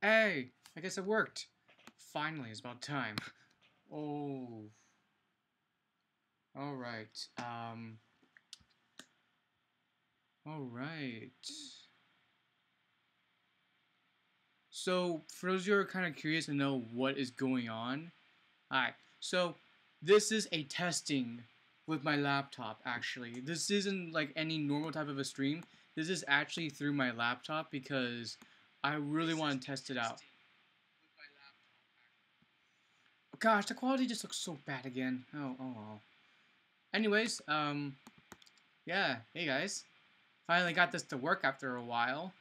Hey, I guess it worked. Finally, it's about time. Oh. Alright, alright. So, for those of you who are kind of curious to know what is going on, alright, so this is a testing with my laptop, actually. This isn't like any normal type of a stream. This is actually through my laptop because I really want to test it out. Gosh, the quality just looks so bad again. Oh well. Anyways, yeah, hey guys. Finally got this to work after a while.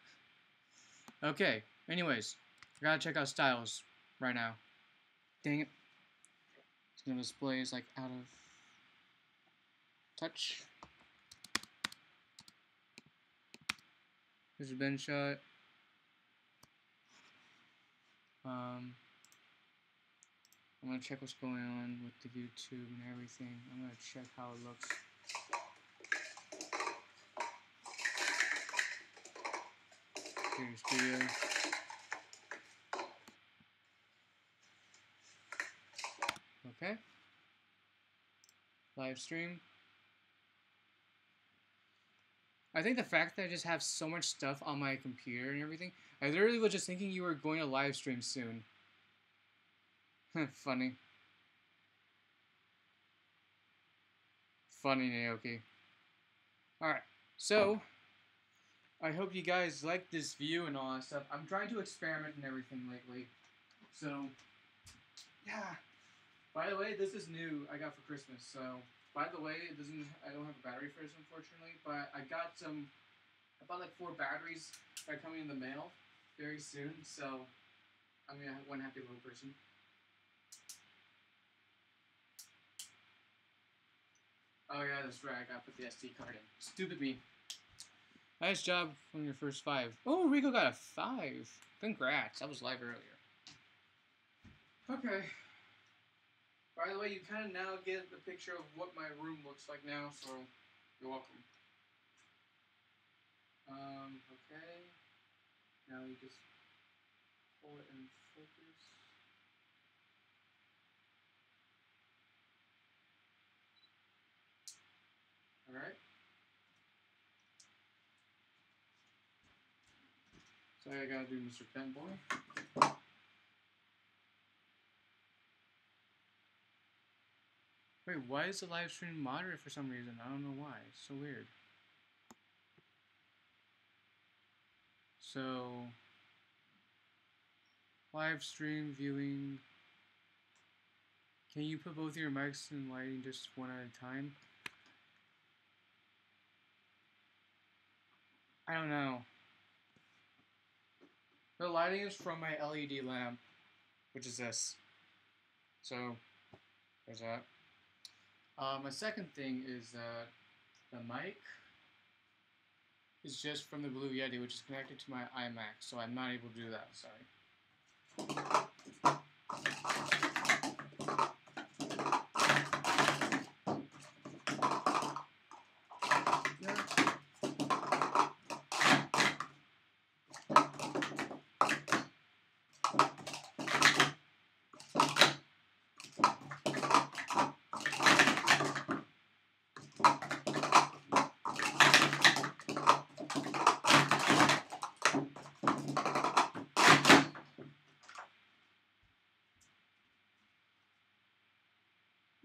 Okay, anyways, I gotta check out styles right now. Dang it. It's gonna display is like out of touch. Here's a bench shot. I'm gonna check what's going on with the YouTube and everything. I'm gonna check how it looks. Here's studio. Okay. Live stream. I think the fact that I just have so much stuff on my computer and everything, I literally was just thinking you were going to live stream soon. Funny. Funny, Naoki. Alright, so, I hope you guys like this view and all that stuff. I'm trying to experiment and everything lately. So, yeah. By the way, this is new I got for Christmas. So, by the way, I don't have a battery for this, unfortunately. But I bought like 4 batteries that are coming in the mail very soon. So, I'm one happy little person. Oh yeah, that's right. I gotta put the SD card in. Stupid me. Nice job on your first 5. Oh, Rico got a 5. Congrats. I was live earlier. Okay. By the way, you kind of now get the picture of what my room looks like now, so you're welcome. Okay. Now you just pull it in focus. Alright. So I gotta do Mr. Penboy. Wait, why is the live stream moderate for some reason? I don't know why. It's so weird. So, live stream viewing. Can you put both your mics in lighting just one at a time? I don't know. The lighting is from my LED lamp, which is this. So, there's that. My second thing is that the mic is just from the Blue Yeti, which is connected to my iMac, so I'm not able to do that, sorry.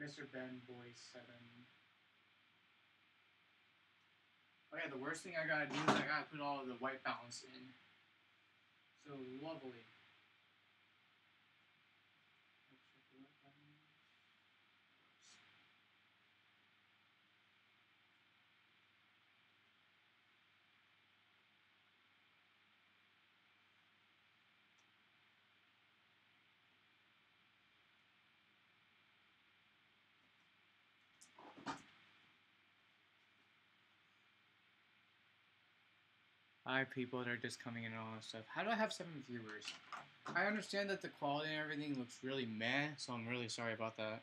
Mr. Ben Boy 7. Oh yeah, the worst thing I gotta do is I gotta put all of the white balance in. So lovely. Hi, people that are just coming in and all that stuff. How do I have 7 viewers? I understand that the quality and everything looks really meh, so I'm really sorry about that.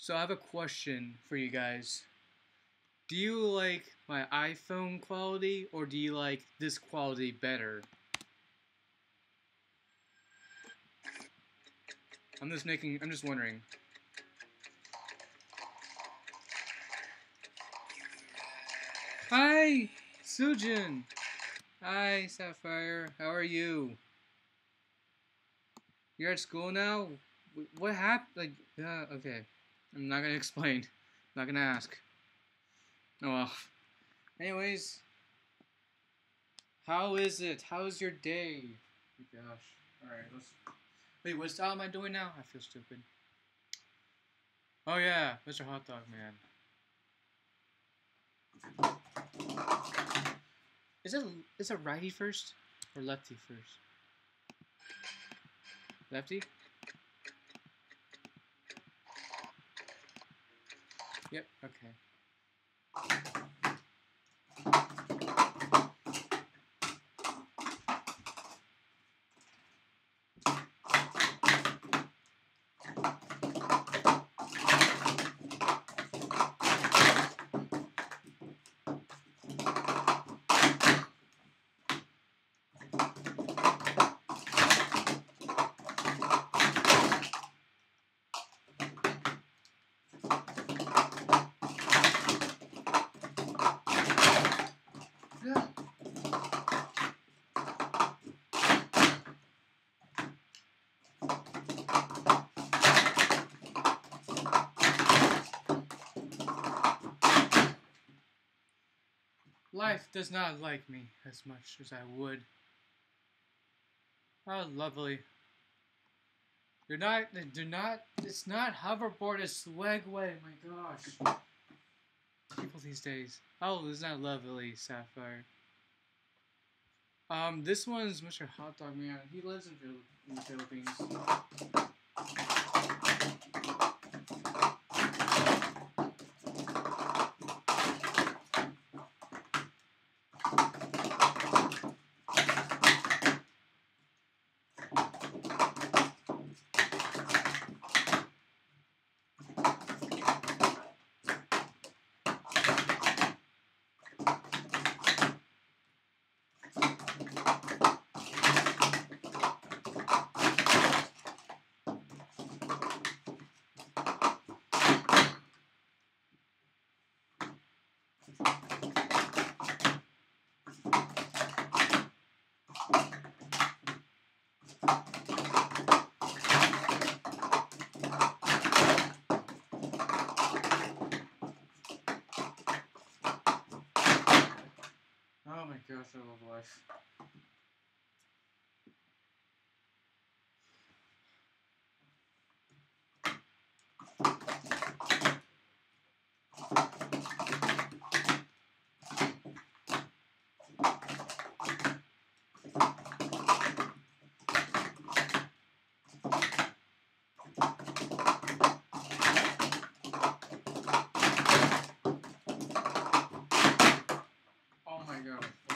So I have a question for you guys. Do you like my iPhone quality or do you like this quality better? I'm just wondering. Hi, Sujin. Hi, Sapphire. How are you? You're at school now? What happened? Like, okay. I'm not gonna explain. I'm not gonna ask. Oh well. Anyways, how is it? How's your day? Oh gosh. Alright, let's. Wait, what style am I doing now? I feel stupid. Oh yeah, Mr. Hot Dog Man. Is it righty first or lefty first? Lefty? Yep, okay. Yeah. Life does not like me as much as I would. Oh, lovely. It's not hoverboard, it's Swagway, my gosh. People these days. Oh, isn't that lovely, Sapphire? This one's Mr. Hot Dog Man. He lives in the Philippines. Oh my gosh, I love life. Oh my gosh, why?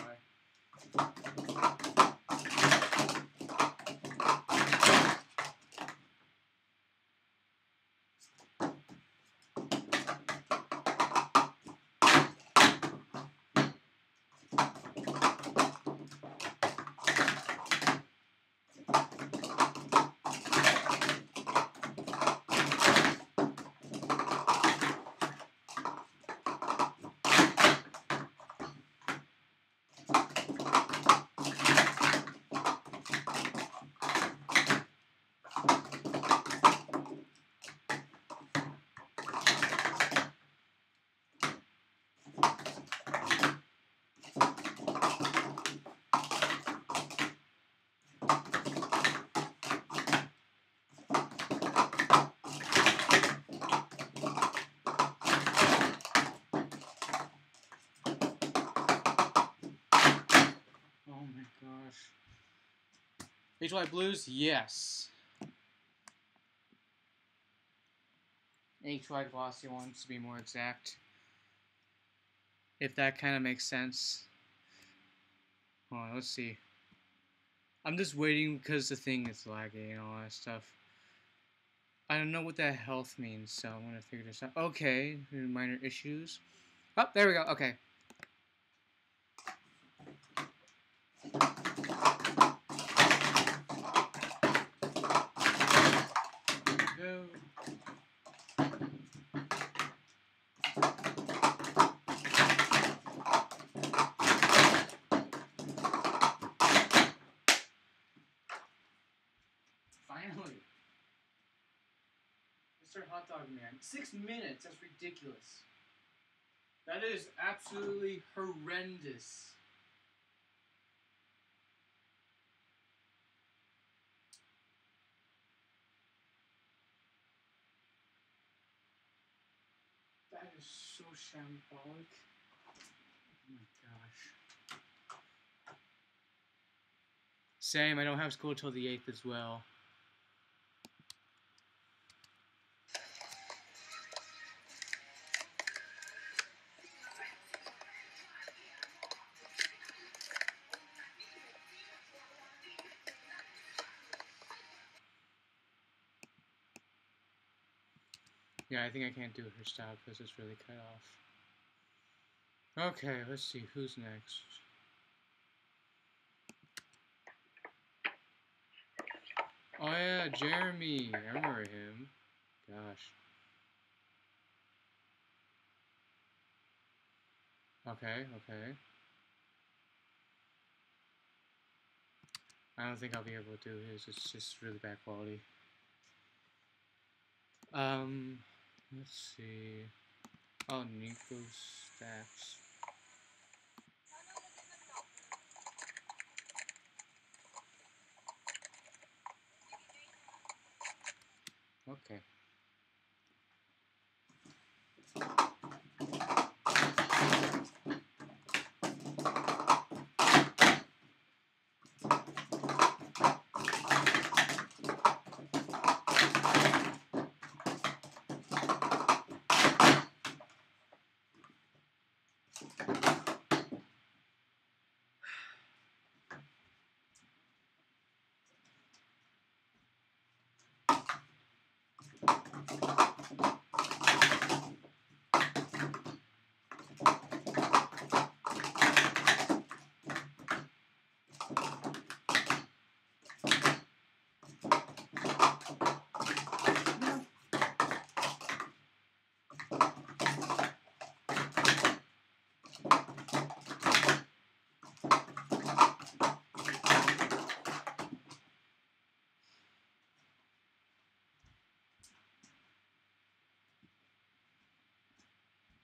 Oh my gosh. HY Blues, yes. HY Glossy ones to be more exact. If that kind of makes sense. Hold on, let's see. I'm just waiting because the thing is lagging and all that stuff. I don't know what that health means, so I'm gonna figure this out. Okay, minor issues. Oh, there we go. Okay. Go. Finally. Mr. Hot Dog Man. 6 minutes. That's ridiculous. That is absolutely horrendous. That is so shambolic. Oh my gosh. Same, I don't have school till the 8th as well. Yeah, I think I can't do her style because it's really cut off. Okay, let's see, who's next? Oh yeah, Jeremy. I remember him. Gosh. Okay, okay. I don't think I'll be able to do his. It's just really bad quality. Let's see. Oh, Nico Stacks. Okay.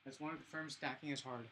Just want to confirm stacking is hard.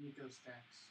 Nico Stacks.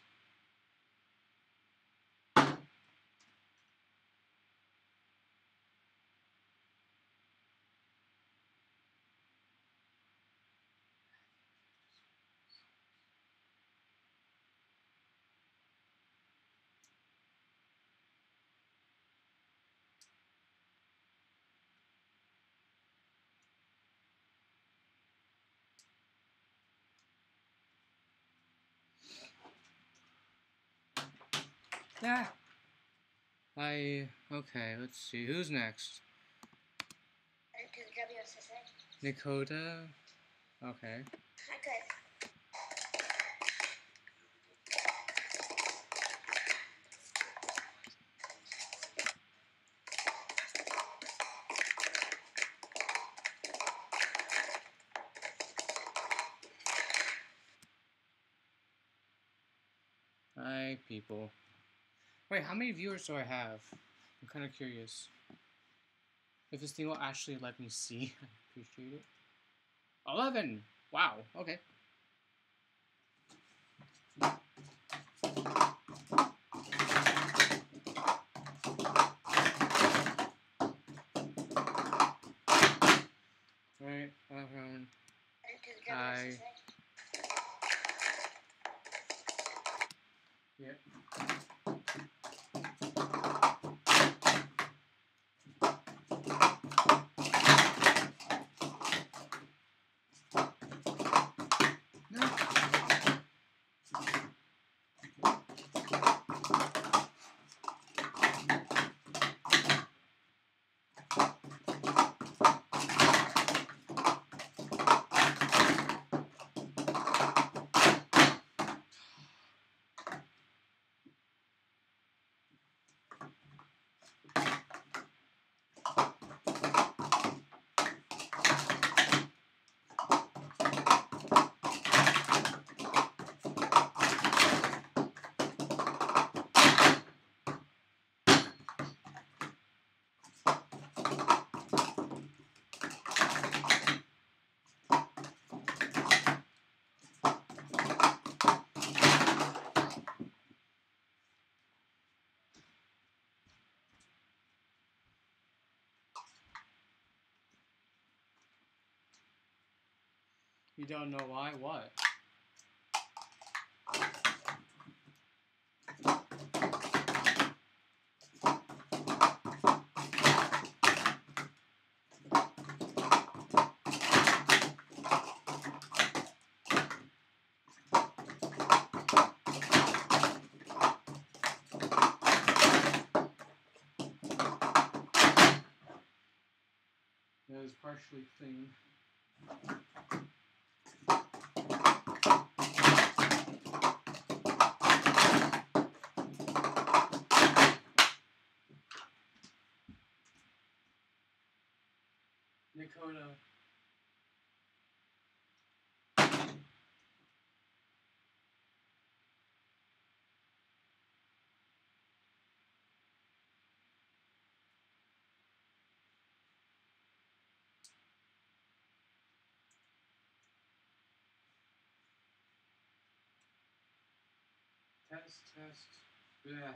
Ah! Okay, let's see. Who's next? Dakota. Okay. Okay. Hi, people. Wait, how many viewers do I have? I'm kind of curious. If this thing will actually let me see, I appreciate it. 11! Wow, okay. Right, hi. Yep. No. You don't know why? What? It was partially clean. Dakota. Test. Yeah.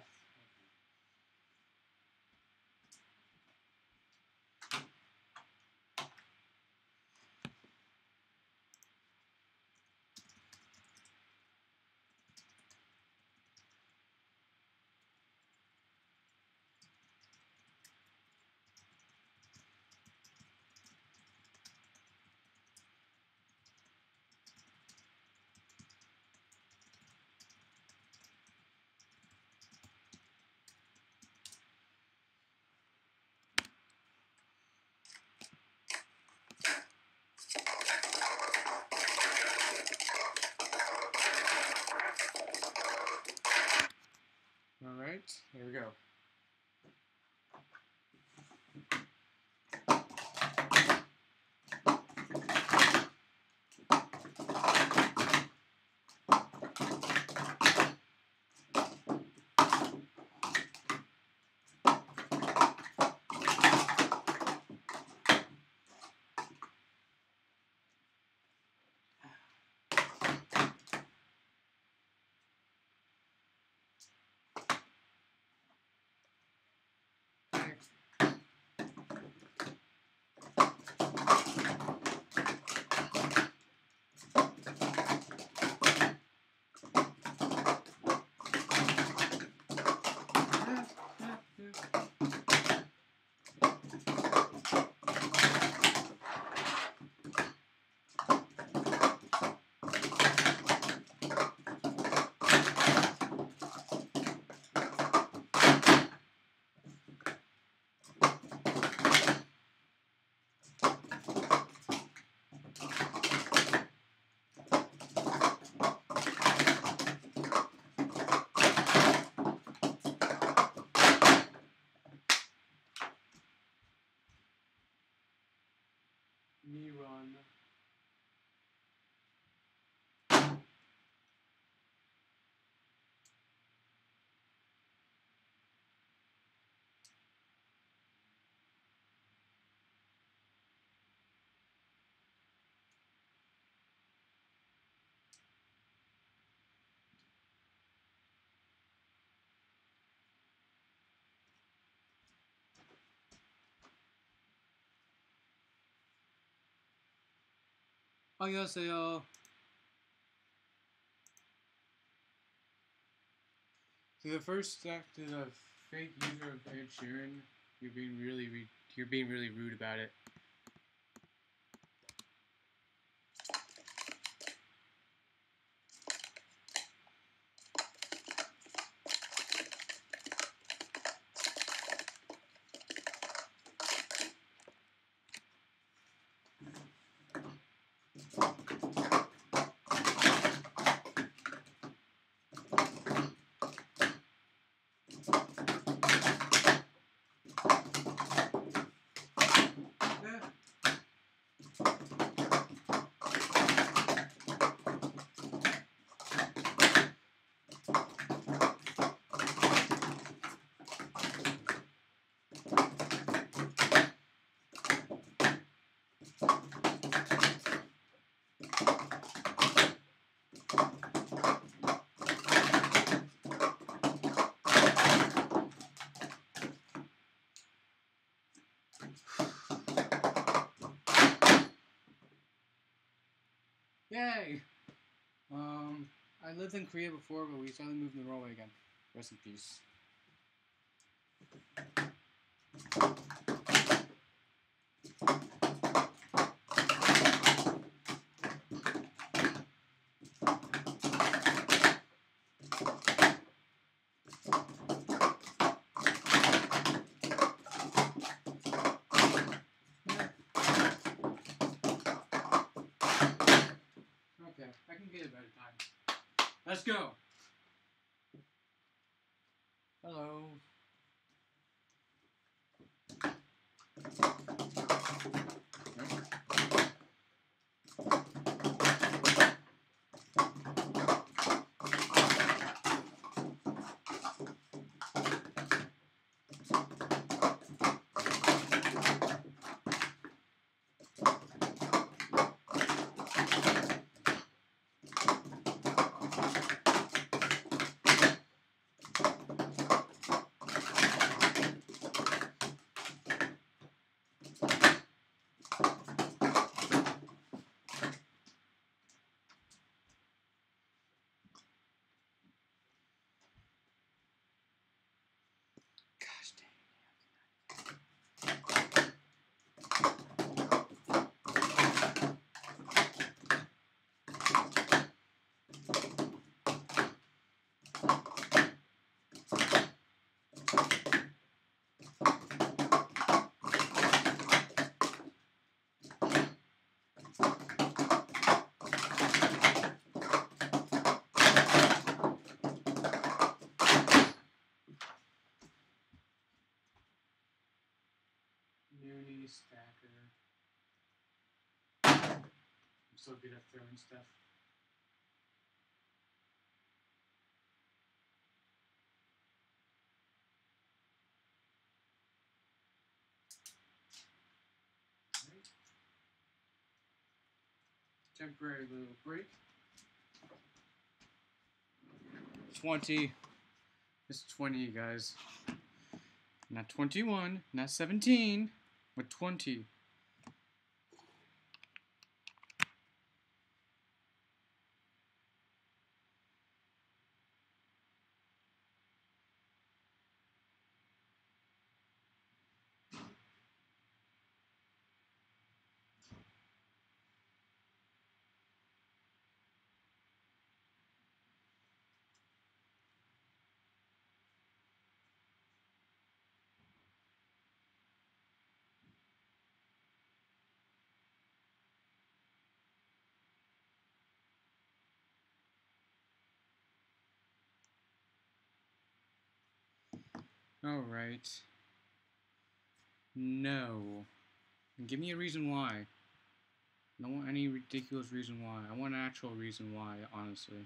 Alright, here we go. 안녕하세요. To the first step to the fake user of Ed Sheeran, you're being really rude about it. Yay! I lived in Korea before, but we suddenly moved to Norway again. Rest in peace. Okay, I can get it better time. Let's go! Hello. Gosh dang. Uni stacker. I'm so good at throwing stuff. Right. Temporary little break. 20. It's 20, guys. Not 21, not 17, but 20. Alright. No. Give me a reason why. I don't want any ridiculous reason why. I want an actual reason why, honestly.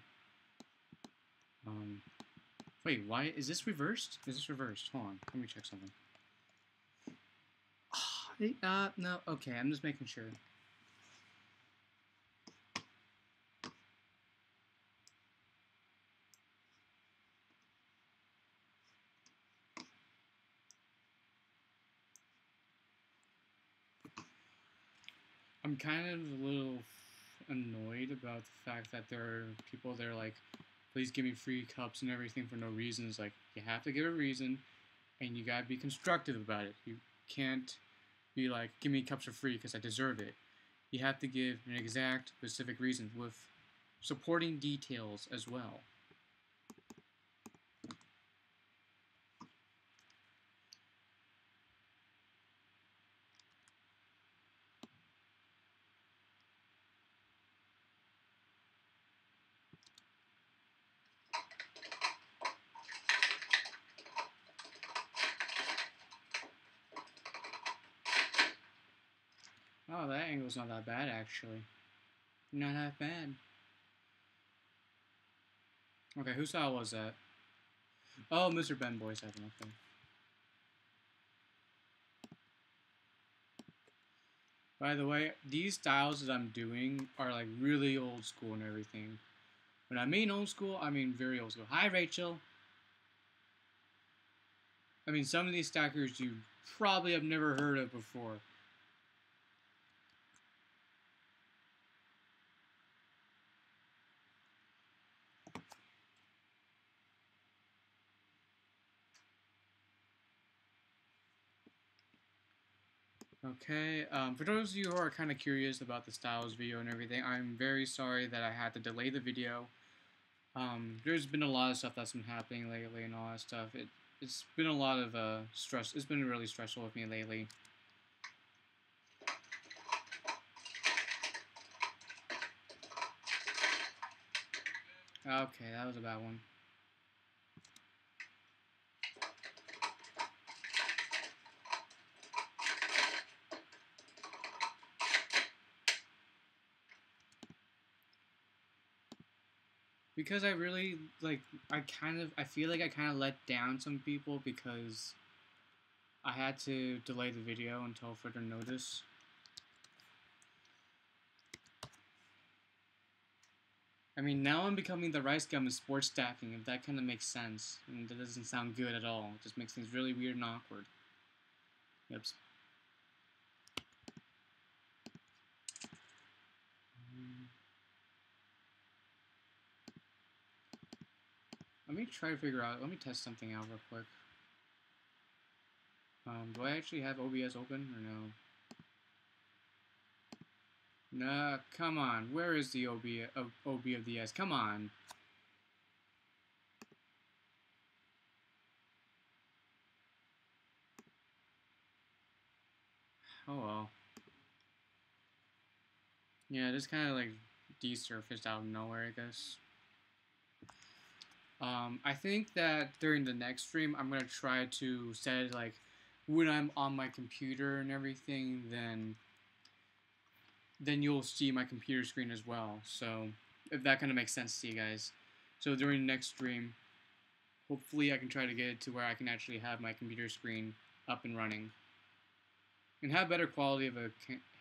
Wait, why? Is this reversed? Is this reversed? Hold on. Let me check something. No. Okay, I'm just making sure. I'm kind of a little annoyed about the fact that there are people that are like, please give me free cups and everything for no reason. It's like, you have to give a reason, and you gotta be constructive about it. You can't be like, give me cups for free because I deserve it. You have to give an exact, specific reason with supporting details as well. Oh, that angle's not that bad, actually. Not that bad. Okay, whose style was that? Oh, Mr. Ben Boy 7, okay. By the way, these styles that I'm doing are like really old school and everything. When I mean old school, I mean very old school. Hi, Rachel. I mean, some of these stackers you probably have never heard of before. Okay, for those of you who are kind of curious about the styles video and everything, I'm very sorry that I had to delay the video. There's been a lot of stuff that's been happening lately and all that stuff. It's been a lot of stress. It's been really stressful with me lately. Okay, that was a bad one. Because I really, like, I feel like I kind of let down some people because I had to delay the video until further notice. I mean, now I'm becoming the rice gum in sports stacking, if that kind of makes sense. And that doesn't sound good at all. It just makes things really weird and awkward. Yep. Let me try to figure out, let me test something out real quick. Do I actually have OBS open or no? Nah, come on. Where is the OB of the S? Come on. Oh well. Yeah, just kind of like desurfaced out of nowhere, I guess. I think that during the next stream, I'm gonna try to set it like when I'm on my computer and everything, then you'll see my computer screen as well. So if that kind of makes sense to you guys. So during the next stream, hopefully I can try to get it to where I can actually have my computer screen up and running and have better quality of a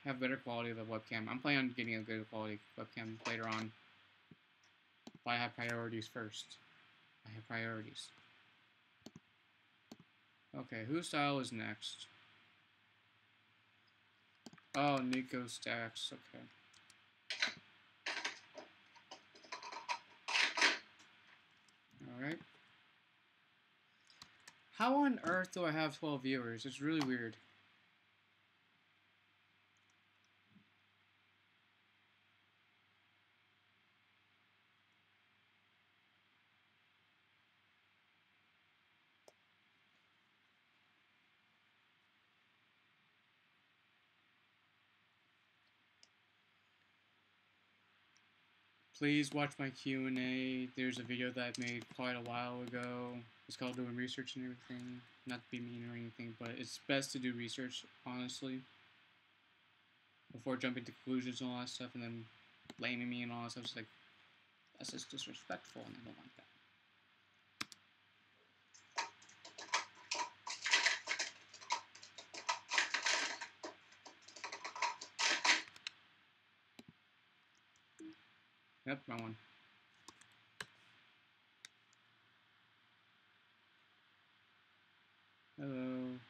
webcam. I'm planning on getting a good quality webcam later on, but I have priorities first. I have priorities. Okay, whose style is next? Oh, Nico Stacks. Okay. Alright. How on earth do I have 12 viewers? It's really weird. Please watch my Q&A. There's a video that I made quite a while ago. It's called Doing Research and Everything. Not to be mean or anything, but it's best to do research, honestly, before jumping to conclusions and all that stuff, and then blaming me and all that stuff. It's like, that's just disrespectful, and I don't like that. Yep, wrong one. Hello.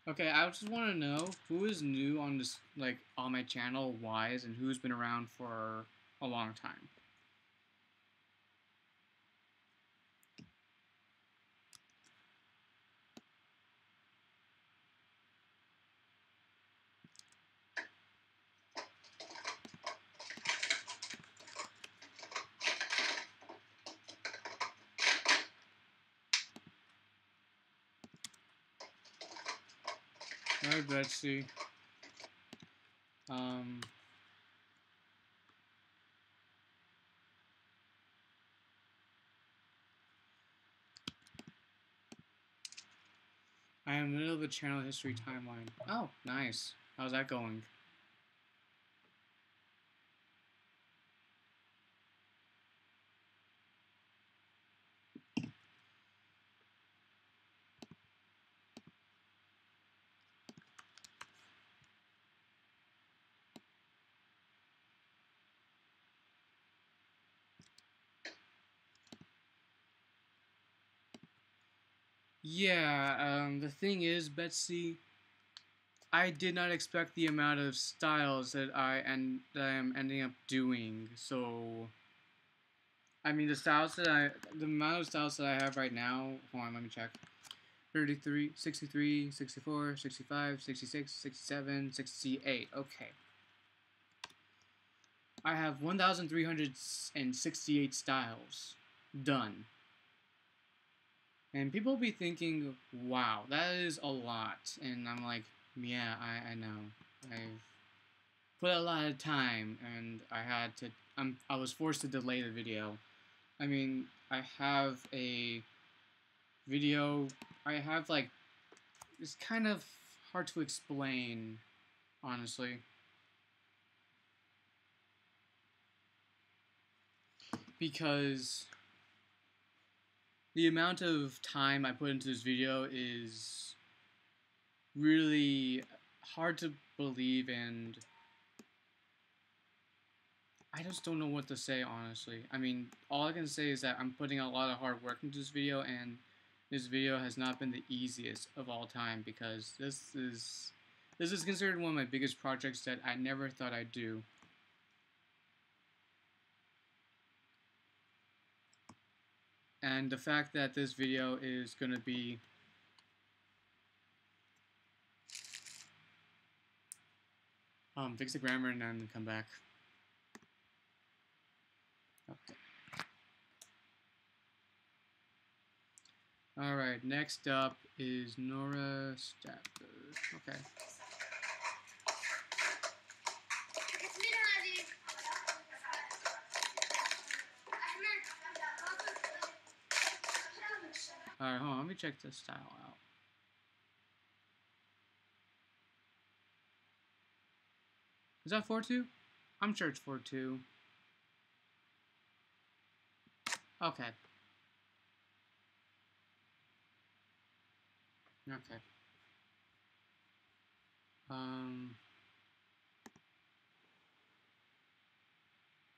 Okay, I just want to know who is new on this, like, on my channel, wise, and who's been around for a long time. Alright, Betsy. I am in the middle of a channel history timeline. Oh, nice. How's that going? Yeah, the thing is, Betsy, I did not expect the amount of styles that I am ending up doing. So, I mean, the amount of styles that I have right now. Hold on, let me check. 33, 63, 64, 65, 66, 67, 68. Okay. I have 1,368 styles done. And people will be thinking, wow, that is a lot. And I'm like, yeah, I know. I've put a lot of time, and I was forced to delay the video. I mean, I have a video, I have, like, it's kind of hard to explain, honestly. Because the amount of time I put into this video is really hard to believe, and I just don't know what to say, honestly. I mean, all I can say is that I'm putting a lot of hard work into this video, and this video has not been the easiest of all time, because this is considered one of my biggest projects that I never thought I'd do. And the fact that this video is going to be fix the grammar and then come back. Okay. Alright, next up is Nora Stafford. Okay. Alright, hold on, let me check this style out. Is that 4-2? I'm sure it's 4-2. Okay. Okay.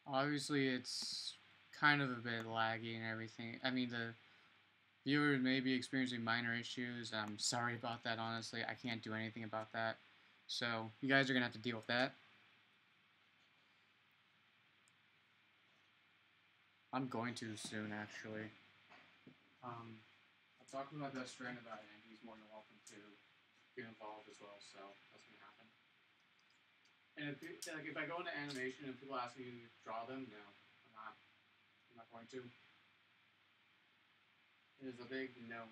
Obviously it's kind of a bit laggy and everything. I mean, the viewer may be experiencing minor issues. I'm sorry about that, honestly. I can't do anything about that. So, you guys are going to have to deal with that. I'm going to soon, actually. I talked with my best friend about it, and he's more than welcome to get involved as well, so that's going to happen. And if I go into animation and people ask me to draw them, no, I'm not. I'm not going to. It is a big no-no.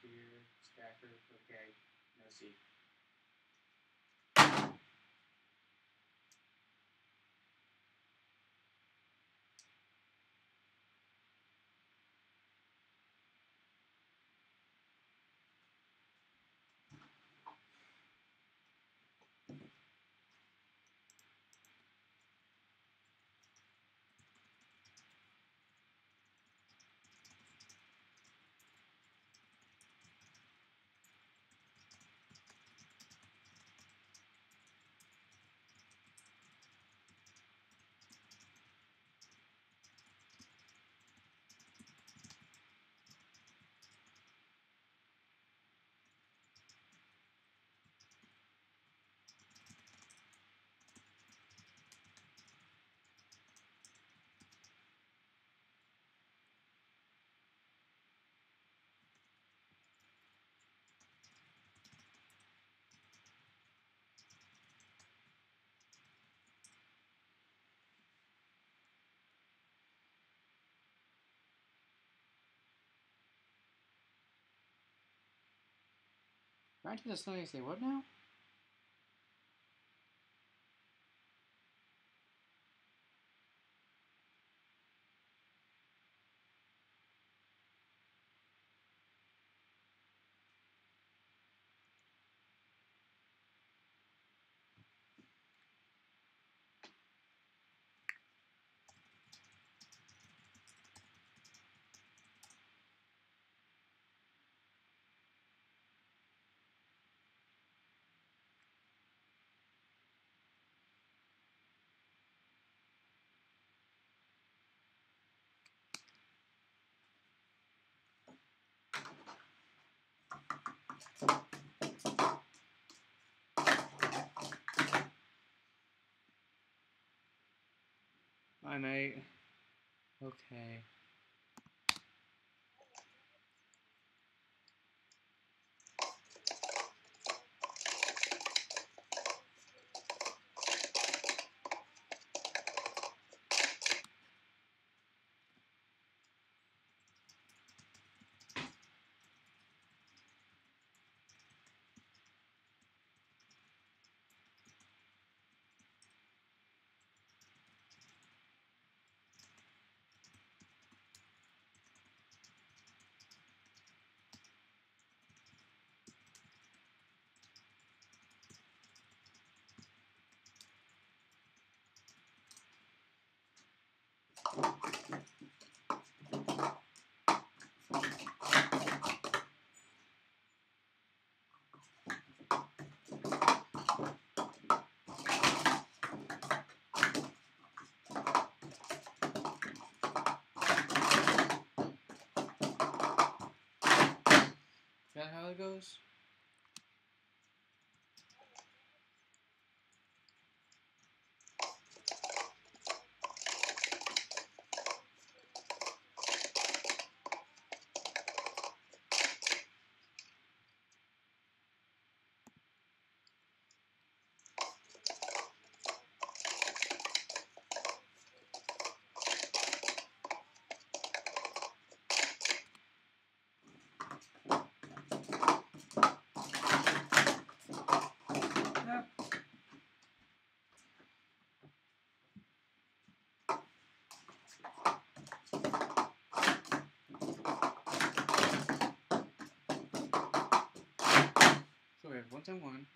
here, stacker, okay, no C. Right to the study, say what now? Hi, mate. Okay. Is that how it goes? So we have 1 times 1.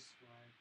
this flag.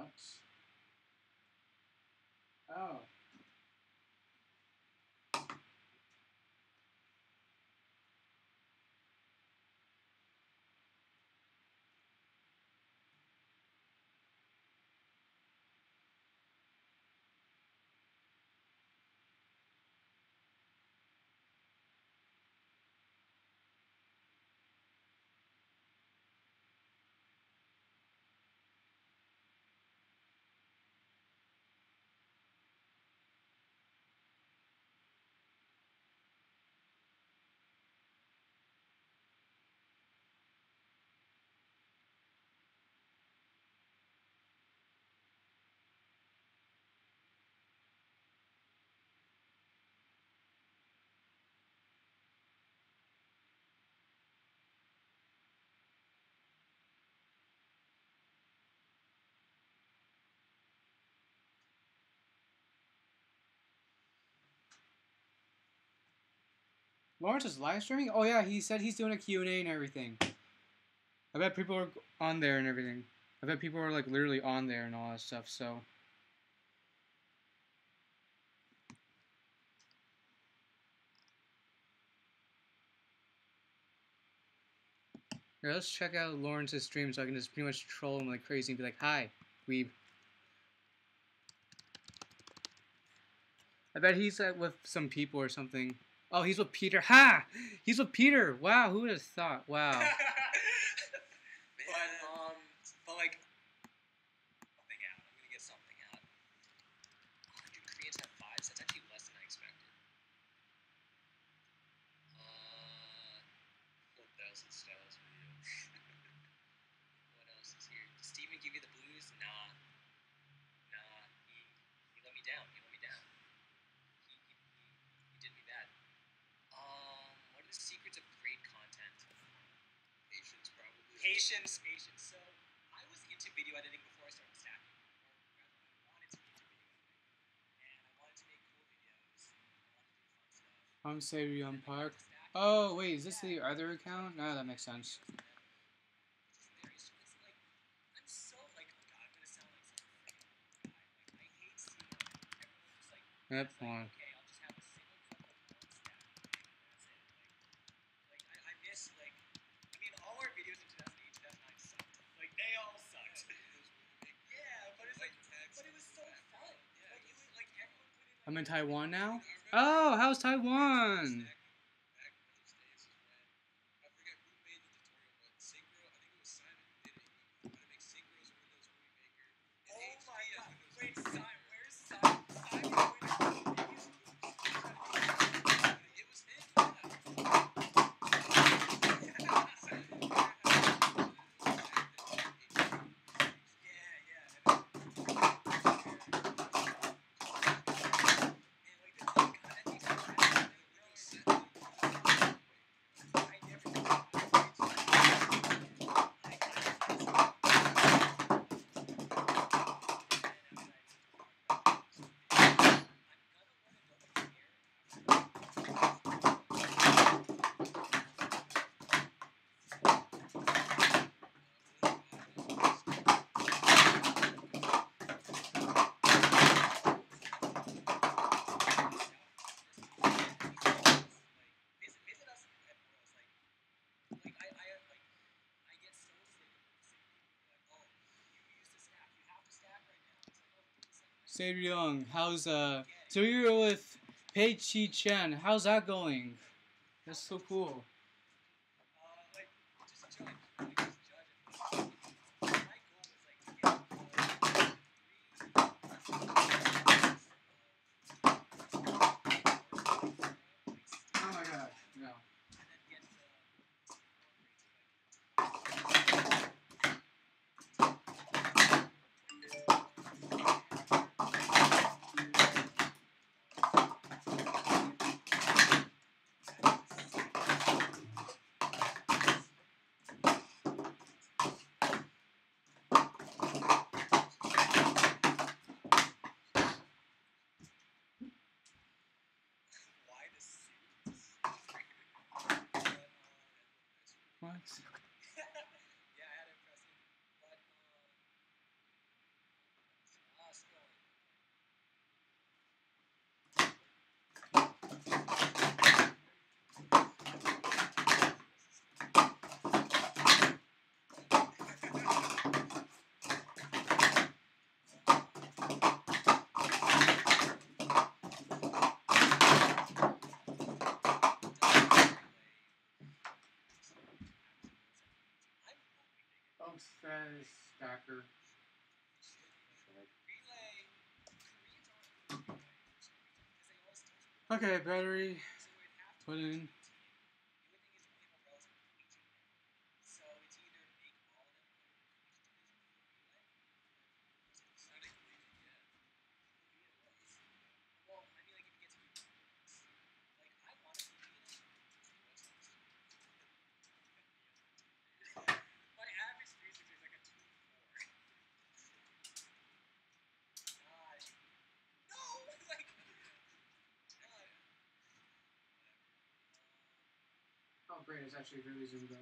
What? Oh. Lawrence is live streaming? Oh yeah, he said he's doing a Q&A and everything. I bet people are on there and everything. I bet people are like literally on there and all that stuff, so. Here, let's check out Lawrence's stream so I can just pretty much troll him like crazy and be like, "Hi, weeb." I bet he's with some people or something. Oh, he's with Peter. Ha! He's with Peter. Wow, who would have thought? Wow. but like, something out. I'm gonna get something out. 100 Koreans have 5s. That's actually less than I expected. 1,000 styles video. What else is here? Did Steven give you the blues? Nah. He let me down. He did me bad. What are the secrets of great content? Patience, probably. Patience. So, I was into video editing before I started stacking. Or rather, I wanted to be into video editing. And I wanted to make cool videos. I wanted to do fun stuff. I'm Savion Park. Oh, wait, is this the other account? No, that makes sense. Yep, fine. Okay, I'll just have a single couple of one stack. That's it. I miss, I mean, all our videos in 2008, 2009 sucked. Like, they all sucked. Yeah, but it was so fun. Like, it was, like, everyone put in, I'm in Taiwan now? Oh, how's Taiwan? Savion, how's so you're with Pei Chi Chen. How's that going? That's so cool. Oh my god, no. What? Yeah, I had to impress him. But, Oh, stacker. Okay, battery. Put in. Oh, great, it's actually really zoomed up.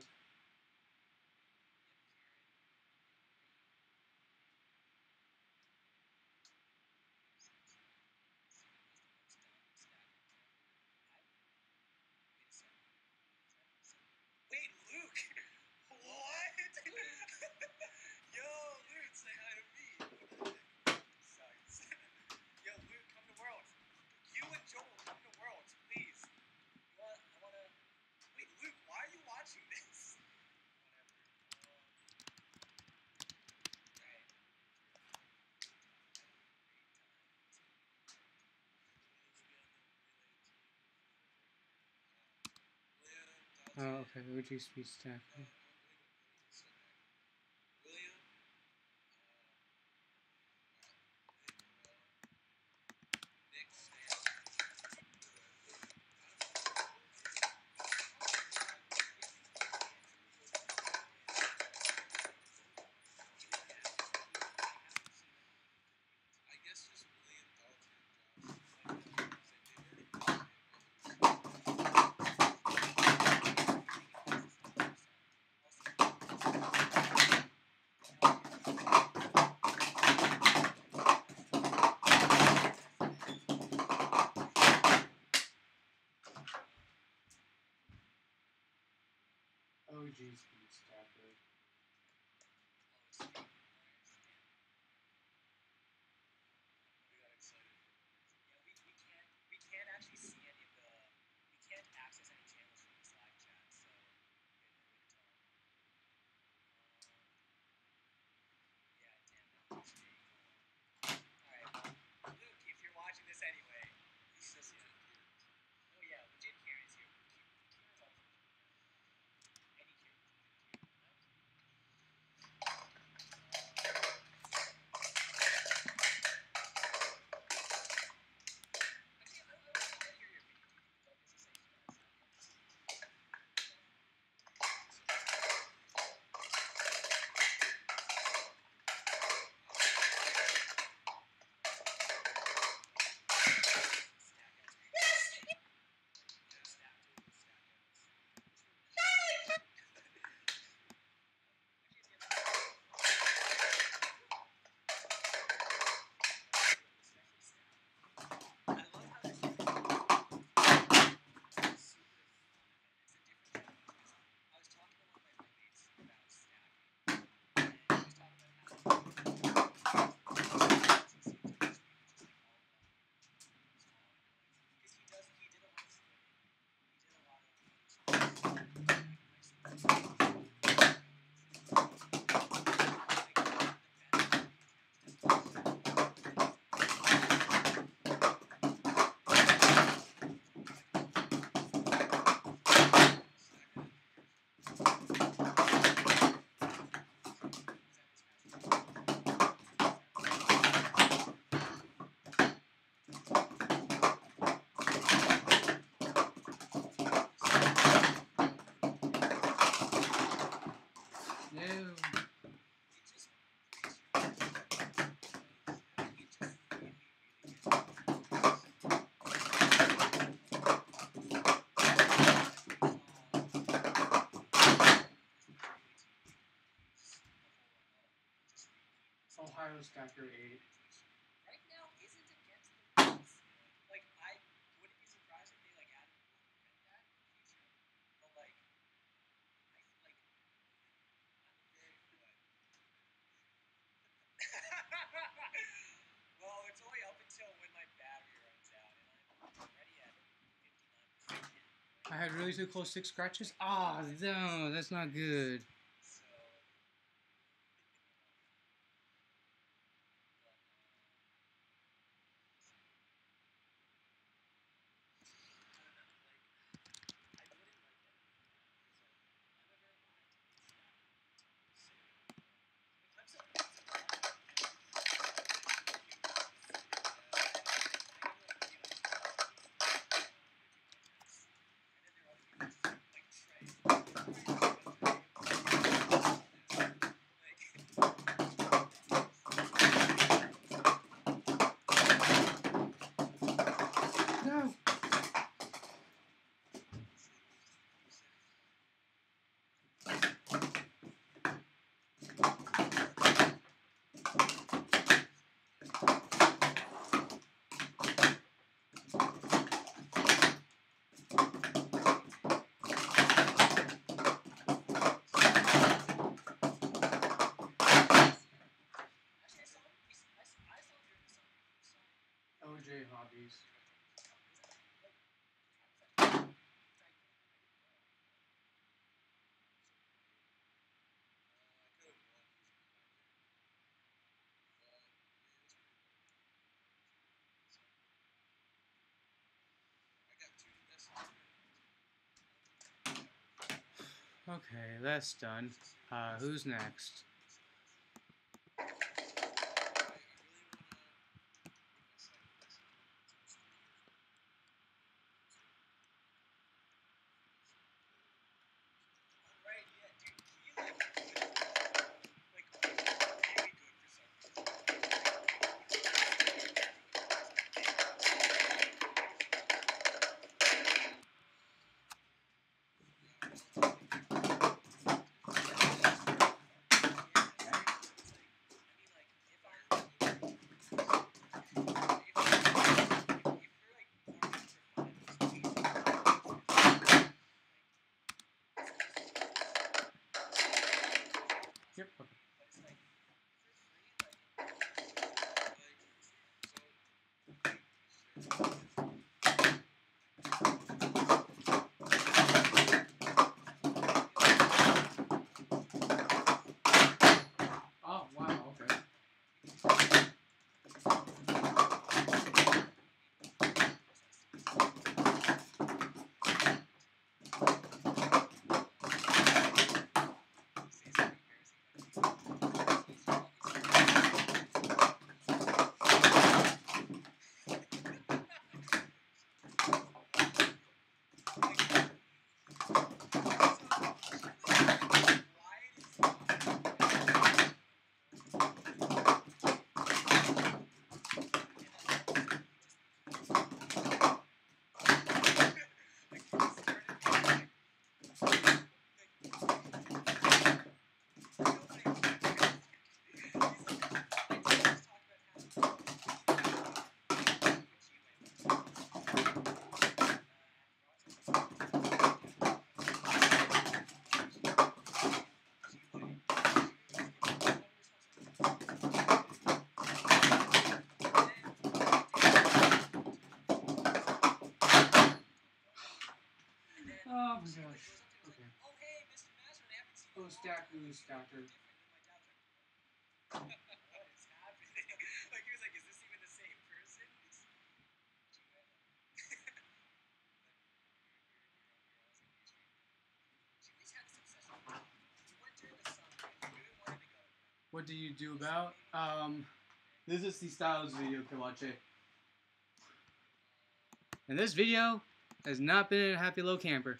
Wait, Luke! What? Oh, okay. OG speed stack. OG speed stacker. We can't actually see any of the. We can't access any channels from this live chat, so yeah, damn, that was fake. Alright, well, Luke, if you're watching this anyway, he's just oh yeah, legit Kieran's here. Kieran's also any Kieran. Actually, I want to hear your opinion. Don't necessarily I love how this is super fun. It's a different kind of music. I was talking to one of my roommates about stacking, and he was talking about how because he did a lot of splitting. He did a lot No. Ohio Stacker 8. right now isn't against the rules. Like, I wouldn't be surprised if they like added a rule to prevent that in the future. But like, I like, I'm very for it. Well, it's only up until when my battery runs out, and I'm already at 59%. I had really too close 6 scratches. Ah, no, that's not good. So, I wouldn't like that. I'm a very No. OJ Hobbies. Okay, that's done. Who's next? Yep. Oh wow. Okay. Oh my gosh. Okay. Oh, hey, Mr. Master, I haven't seen you Oh, in a long stack time. loose, doctor. What is happening? Like, he was like, is this even the same person? What do you do about? This is the Styles video, Kiwache. And this video has not been a happy low camper.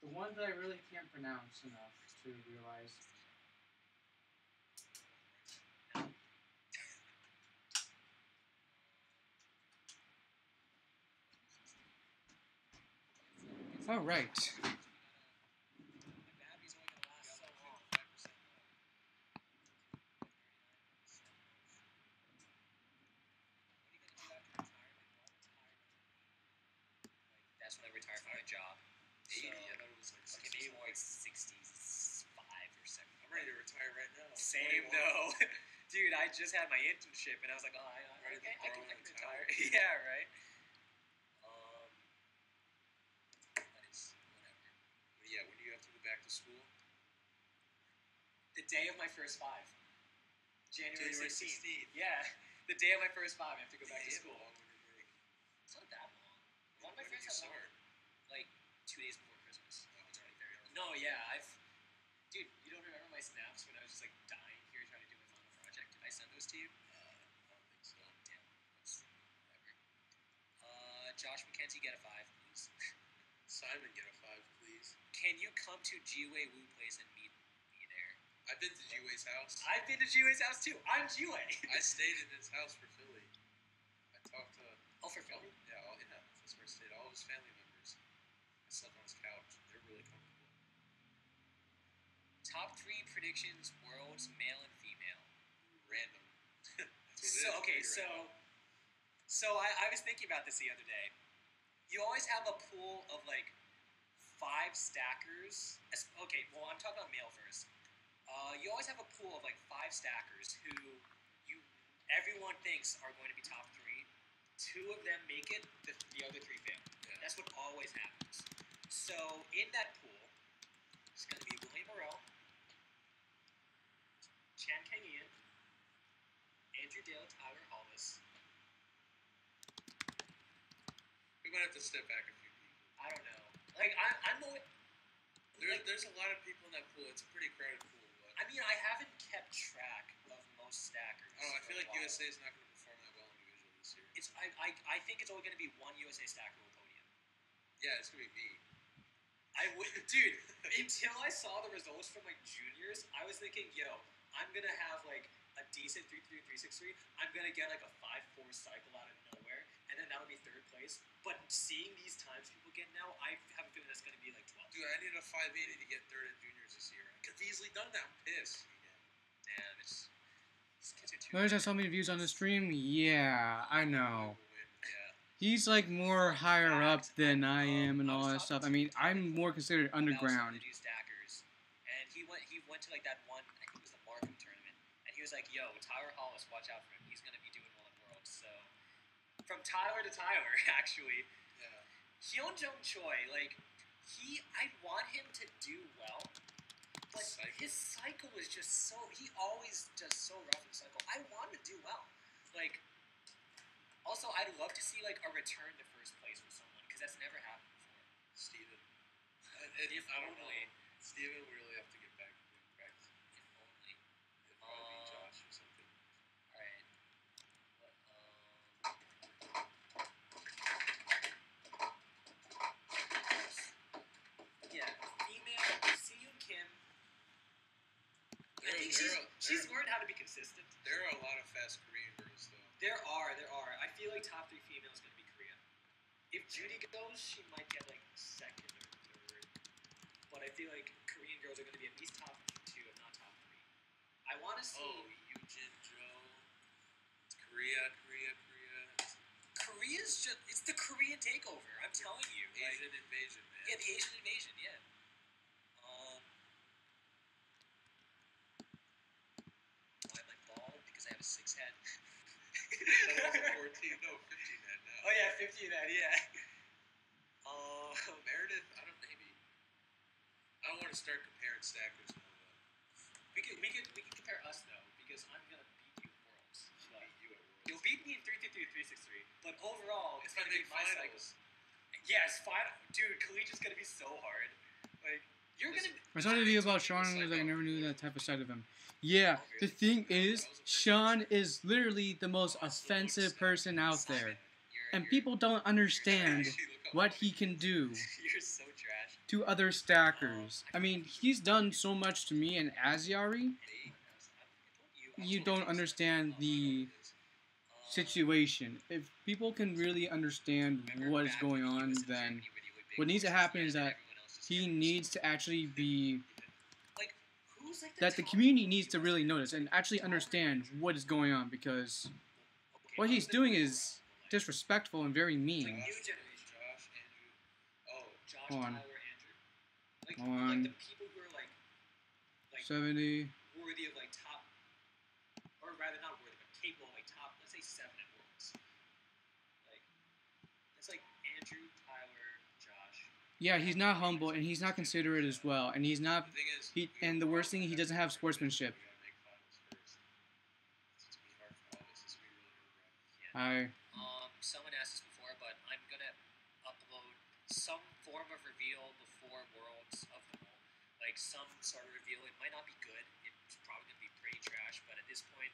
The ones that I really can't pronounce enough to realize. All right. That's when I retired from my job. 80, so, I thought it was like 65. Maybe more like 65 or 70. I'm ready to retire right now. Same though. Dude, I just had my internship and I was like, oh, I can retire. Yeah, right? That is whatever. Yeah, when do you have to go back to school? The day of my first 5. January 16th. 16th. Yeah. The day of my first 5, I have to go back to school. Long winter break. It's not that long. A lot of my When did friends you have start? like 2 days before Christmas. Oh, it's already there. No, yeah, dude, you don't remember my snaps when I was just like dying here trying to do my final project? Did I send those to you? I don't think so. Damn, that's whatever. Josh McKenzie, get a 5, please. Simon, get a 5, please. Can you come to Jiwei Wu Place and meet me there? I've been to Jiwei's house. I've been to Jiwei's house too. I'm Jiwei. I stayed in his house for Philly. I talked to. Oh, for Philly? Yeah, that's where I stayed. All of his family members. I slept on his couch. They're really comfortable. Top 3 predictions, worlds, male and female. Random. That's what it So is, okay, pretty random. so I was thinking about this the other day. You always have a pool of like 5 stackers. Okay, well I'm talking about male first. You always have a pool of like 5 stackers who everyone thinks are going to be top 3. 2 of them make it, the other 3 fail. Yeah. That's what always happens. So in that pool, it's going to be William Morrell, Chan Kang-ian, Andrew Dale, Tyler Hollis. We might have to step back a few people. I don't know. Like I'm the There's a lot of people in that pool. It's a pretty crowded pool. But I mean, I haven't kept track of most stackers. I don't know. I for feel a like while. USA is not going to perform that well individually this year. I think it's only going to be one USA stacker will podium. Yeah, it's going to be me. Dude, until I saw the results from like juniors, I was thinking, yo, I'm gonna have like a decent 3.3, 3.63. I'm gonna get like a 5.4 cycle out of nowhere, and then that'll be 3rd place. But seeing these times people get now, I have a feeling that's gonna be like 12th. Dude, I needed a 580 to get 3rd in juniors this year. I could have easily done that. I'm pissed. Damn, these kids are too. Notice has so many views on the stream. Yeah, I know. Yeah. He's like more higher up than I am and all that stuff. I mean, I'm more considered underground. Stackers, and he went to like that one. I think it was the Markham tournament, and he was like, "Yo, Tyler Hollis, watch out for him. He's gonna be doing well in Worlds." So, from Tyler to Tyler, actually, Yeah. Hyun Jung Choi, like I want him to do well, but his cycle is just so. He always does so rough in the cycle. I want him to do well, like. Also, I'd love to see like a return to 1st place for someone because that's never happened before. Steven. If I don't only. know. Steven, we really have to get back to practice. If only. It'd probably be Josh or something. Alright. But, yeah, female, Seyoon Kim. I think she's learned how to be consistent. There are a lot of fast Korean girls, though. There are. I feel like top 3 female is going to be Korea. If Judy goes, she might get like 2nd or 3rd. But I feel like Korean girls are going to be at least top 2, if not top 3. I want to see. Oh, Yujin, Joe. It's Korea. Korea's just. It's the Korean takeover. I'm telling you. Asian invasion, man. Yeah, the Asian invasion. Yeah. Why am I bald? Because I have a 6 head. That was 14, no, 15 head now. Oh yeah, 15 head. Yeah. Meredith, maybe. I don't want to start comparing stackers more though. We can compare us though because I'm gonna beat you at Worlds. But Beat you at Worlds. you'll beat me in 3.3, 3.63. But overall, it's If I gonna be make my finals. cycles. Yes, final. Dude, collegiate's gonna be so hard. Like you're gonna. I saw the video about Sean and was like, I never knew that type of side of him. Yeah, the thing is, Sean is literally the most offensive person out there. And people don't understand what he can do You're so trash. to other stackers. I mean, he's done so much to me and Aziari. You don't understand the situation. If people can really understand what is going on, then what needs to happen is that he needs to actually be, that the community needs to really notice and actually understand what is going on, because what he's doing is disrespectful and very mean. Josh, Andrew. Oh, Josh, Hold on. Tyler, Andrew. Like On. the people who are like 70. worthy of like top, or rather not worthy, but capable of like top, let's say 7 at Worlds. Like it's like Andrew, Tyler, Josh. Yeah, he's not humble and he's not considerate as well, and he's not. the thing is, And the worst thing, he doesn't have sportsmanship. We gotta make finals first. It's gonna be hard for all of us. It's gonna be really nerve-wracking. Someone asked this before, but I'm gonna upload some form of reveal before Worlds of them all. Like some sort of reveal. It might not be good. It's probably gonna be pretty trash. But at this point,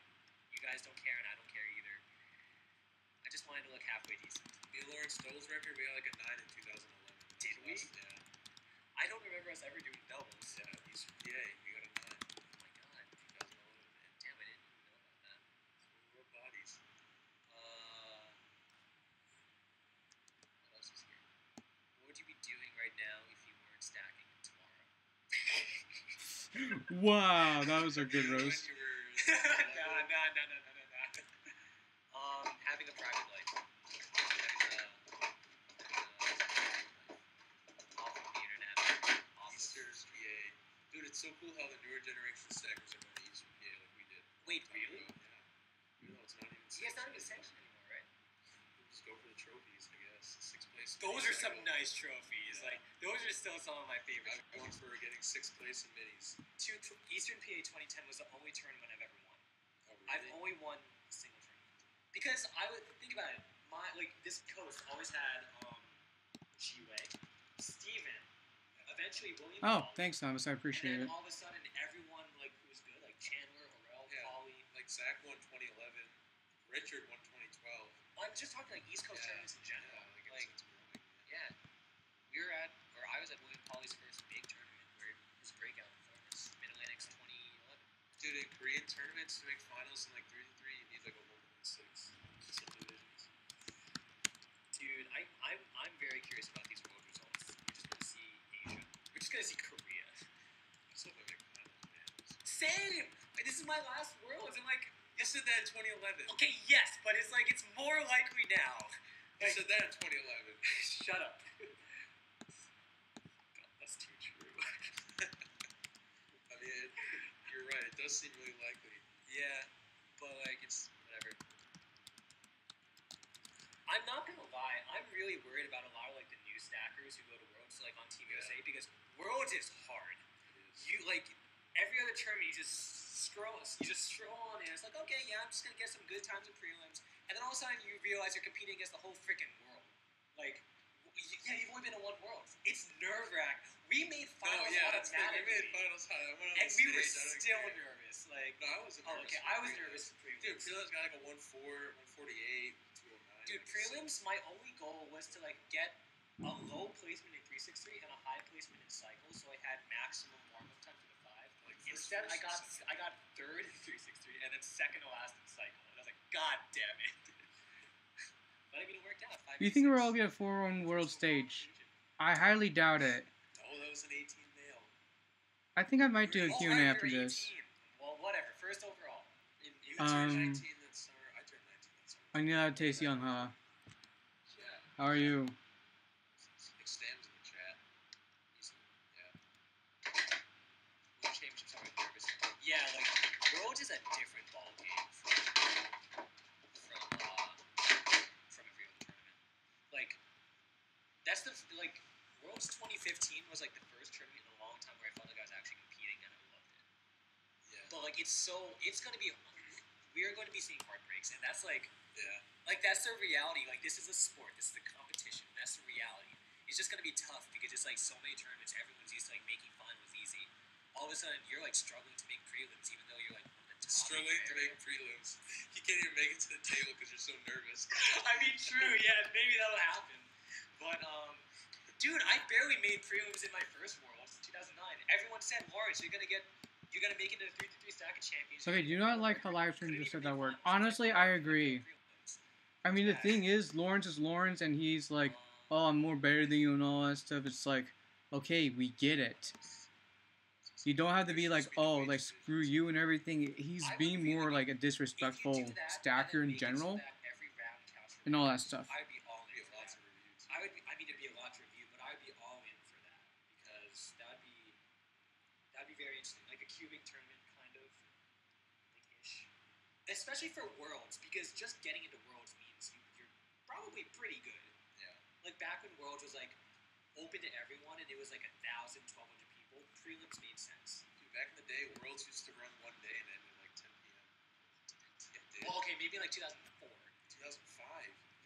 you guys don't care, and I don't care either. I just wanted to look halfway decent. Me and Lawrence Stoll's record, we got like a 9 in 2011. Did we? Yeah. I don't remember us ever doing doubles. Yeah, he's from PA. We got a 9. Oh my god. 2011. Damn, I didn't even know about that. Four bodies. What else is here? What would you be doing right now if you weren't stacking tomorrow? Wow, that was a good When roast. you were Having a private life. Off of the internet. Off of... Easters, PA. Dude, it's so cool how the newer generation stackers are going to Eastern PA like we did. Wait, really? Yeah. Even though it's not even Yeah, it's not even sanctioned anymore, right? We'll just go for the trophies, I guess. Sixth place. Those are some nice trophies. Yeah. Like, those are still some of my favorite. I've gone for getting 6th place in minis. Eastern PA 2010 was the only tournament I've ever won. Oh, really? I've only won a single tournament. Because I would think about it, this coast always had G-Way, Steven, eventually William Oh, Paul, thanks, Thomas. I appreciate and it. then all of a sudden everyone like who was good, like Chandler, Harrell, Yeah. Pauly. Like Zach won 2011. Richard won 2012. I'm just talking like East Coast tournaments in general. Yeah, Like, it's growing. yeah, I was at William Pauly's first big tournament where his breakout performance, Mid Atlantic's 2011. Dude, in Korean tournaments to make finals in like 3-3, you need like a 1.6 subdivisions. Dude, I'm very curious about these world results. We're just gonna see Asia. We're just gonna see Korea. Just hope I make finals, man. Same. This is my last Worlds. I'm like, You said that in 2011. okay, yes, but it's like it's more likely now. You said that in 2011. Shut up. God, that's too true. I mean, you're right. It does seem really likely. Yeah, but like it's whatever. I'm not gonna lie. I'm really worried about a lot of like the new stackers who go to Worlds like on Team Yeah. USA because Worlds is hard. It is. You like every other tournament, you just stroll on in. It's like, okay, yeah, I'm just gonna get some good times in prelims, and then all of a sudden you realize you're competing against the whole freaking world. Like, yeah, you've only been to one Worlds. It's nerve wracking. We made finals that's like, we automatically, made finals high. I went on and the we were stage, I don't still care. nervous. Like, No, I wasn't oh, nervous. okay, for I was prelims. nervous for prelims. Dude, prelims got like a 1-4, 148, 209. Dude, prelims, my only goal was to like get a low placement in 363 and a high placement in cycles, so I had maximum warm-up time for the 5. Like first Instead, versus second. I got third in 363 and then second to last in cycle, and I was like, God damn it! But I mean, it worked out. You think we're all gonna get 4-1 world stage? I highly doubt it. Oh, that was an 18 male. I think I might do a Oh, Q&A right, after you're this. 18. Well, whatever. First overall. You turned 19 Um, that summer. I turned 19 that summer. Annyeong Taeseong ha. Yeah. How are you? Like Stam's in the chat. He's, yeah. World Championships are nervous. Yeah, like Worlds is a different ball game from every other tournament. Like that's like Worlds 2015 was like the first tournament in a long time where I felt like I was actually competing and I loved it. Yeah. But like it's gonna be we are going to be seeing heartbreaks, and that's like Yeah. that's the reality. Like this is a sport, this is a competition. That's the reality. It's just gonna be tough because it's like so many tournaments. Everyone's used to like making finals easy. All of a sudden, you're like struggling to make prelims, even though you're like one of the top. Struggling to make prelims. You can't even make it to the table because you're so nervous. I mean, true. Yeah, maybe that'll happen. But dude, I barely made prelims in my first Worlds, 2009. Everyone said, Lawrence, you're gonna make it to the 3-3 Stack Championship. Okay, do you not like how live stream just said that word? Honestly, I agree. I mean, the thing is, Lawrence is Lawrence, and he's like, oh, I'm more better than you and all that stuff. It's like, okay, we get it. You don't have to be like, oh, like, screw you and everything. He's being more like a disrespectful stacker in general and all that stuff. I'd be all in We have for lots that. of reviews. I mean, it'd be a lot to review, but I'd be all in for that because that'd be very interesting, like a cubic tournament kind of ish, especially for Worlds because just getting into Worlds means you're probably pretty good. Yeah. Like back when Worlds was like open to everyone and it was like 1,000, 1,200 people, prelims made sense. Dude, back in the day, Worlds used to run one day and end at like 10 p.m. Yeah, dude. Well, okay, maybe like 2004. 2005.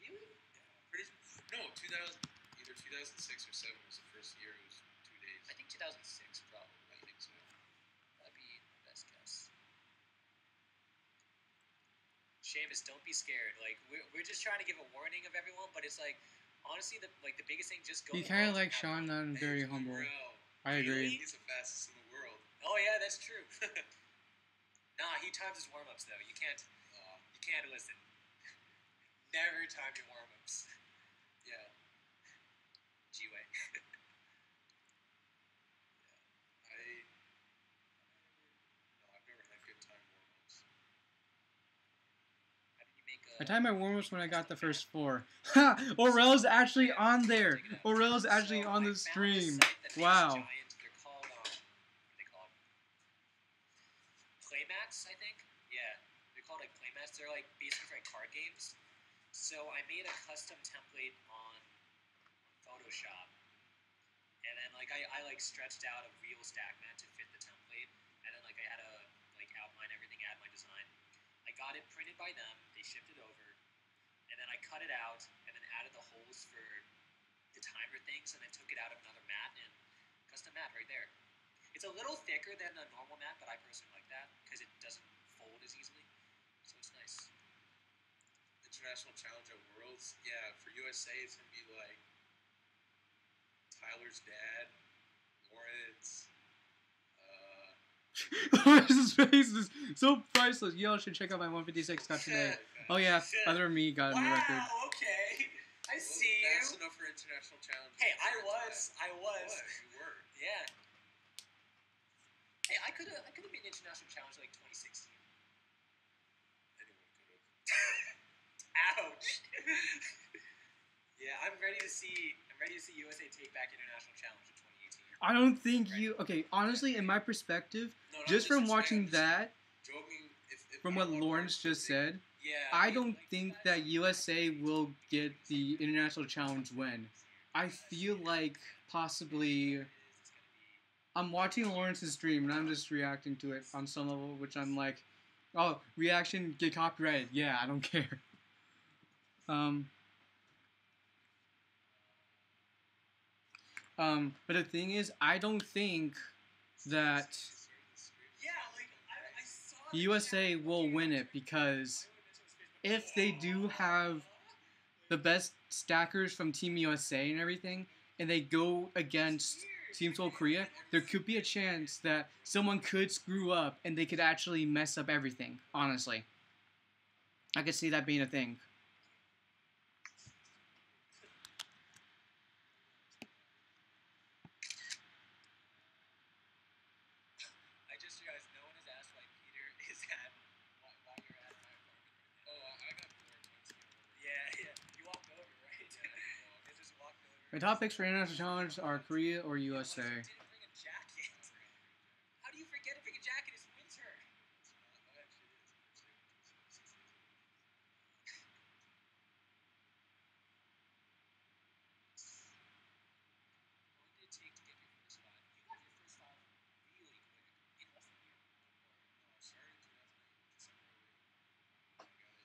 Really? Yeah. No, either 2006 or 7 was the first year. It was 2 days. I think 2006 probably. I think so. That'd be my best guess. Seamus, don't be scared. Like we're just trying to give a warning of everyone, but it's like honestly the biggest thing just go. You to kind of Worlds like and have Sean, fun. not very Hey, humble. Terrell. I agree. He's the fastest in the world. Oh yeah, that's true. Nah, he times his warm ups though. You can't listen. Never time your warm ups. Yeah. G-Way. I timed my warm-ups when I got the first 4. Ha! Orel's actually on there. Orel's actually on the stream. Wow. They're called, what are they called? Playmats, I think? Yeah. They're called like playmats. They're like basically for like card games. So I made a custom template on Photoshop. And then like I like stretched out a real stack mat to fit the template. And then like I had to like outline everything, add my design. I got it printed by them, they shipped it over, and then I cut it out and then added the holes for the timer things and then took it out of another mat and custom mat right there. It's a little thicker than a normal mat, but I personally like that because it doesn't fold as easily. So it's nice. International Challenge at Worlds, yeah, for USA it's gonna be like Tyler's dad, Lawrence. Lawrence's face is so priceless. Y'all should check out my 156 cut today. Oh yeah, other than me got a new record. Wow, okay. I see you. Fast enough for International Challenge. Hey, I was. You were. Yeah. Hey, I could have been International Challenge like 2016. Anyone could have. Ouch. Yeah, I'm ready to see USA take back International Challenge in 2018. I don't think you. Okay, honestly, in my perspective, No, just from watching that, Joking, if from what Lawrence just said, Yeah. I don't think that USA will get the International Challenge win. I feel like possibly I'm watching Lawrence's stream and I'm just reacting to it on some level, which I'm like, oh, reaction, get copyrighted. Yeah, I don't care. But the thing is, I don't think that Yeah, like I saw USA will win it because if they do have the best stackers from Team USA and everything, and they go against Team Seoul Korea, there could be a chance that someone could screw up and they could actually mess up everything, honestly. I could see that being a thing. I just realized no one has asked why Peter is at why you're at my apartment right now. Oh, I got bored once again. Yeah. You walked over, right? You just walked over. My top picks for International Challenge are Korea or USA. You didn't bring a jacket. How do you forget to bring a jacket? It's winter. What did it take to get your first spot? You got your first spot really quick. In what year?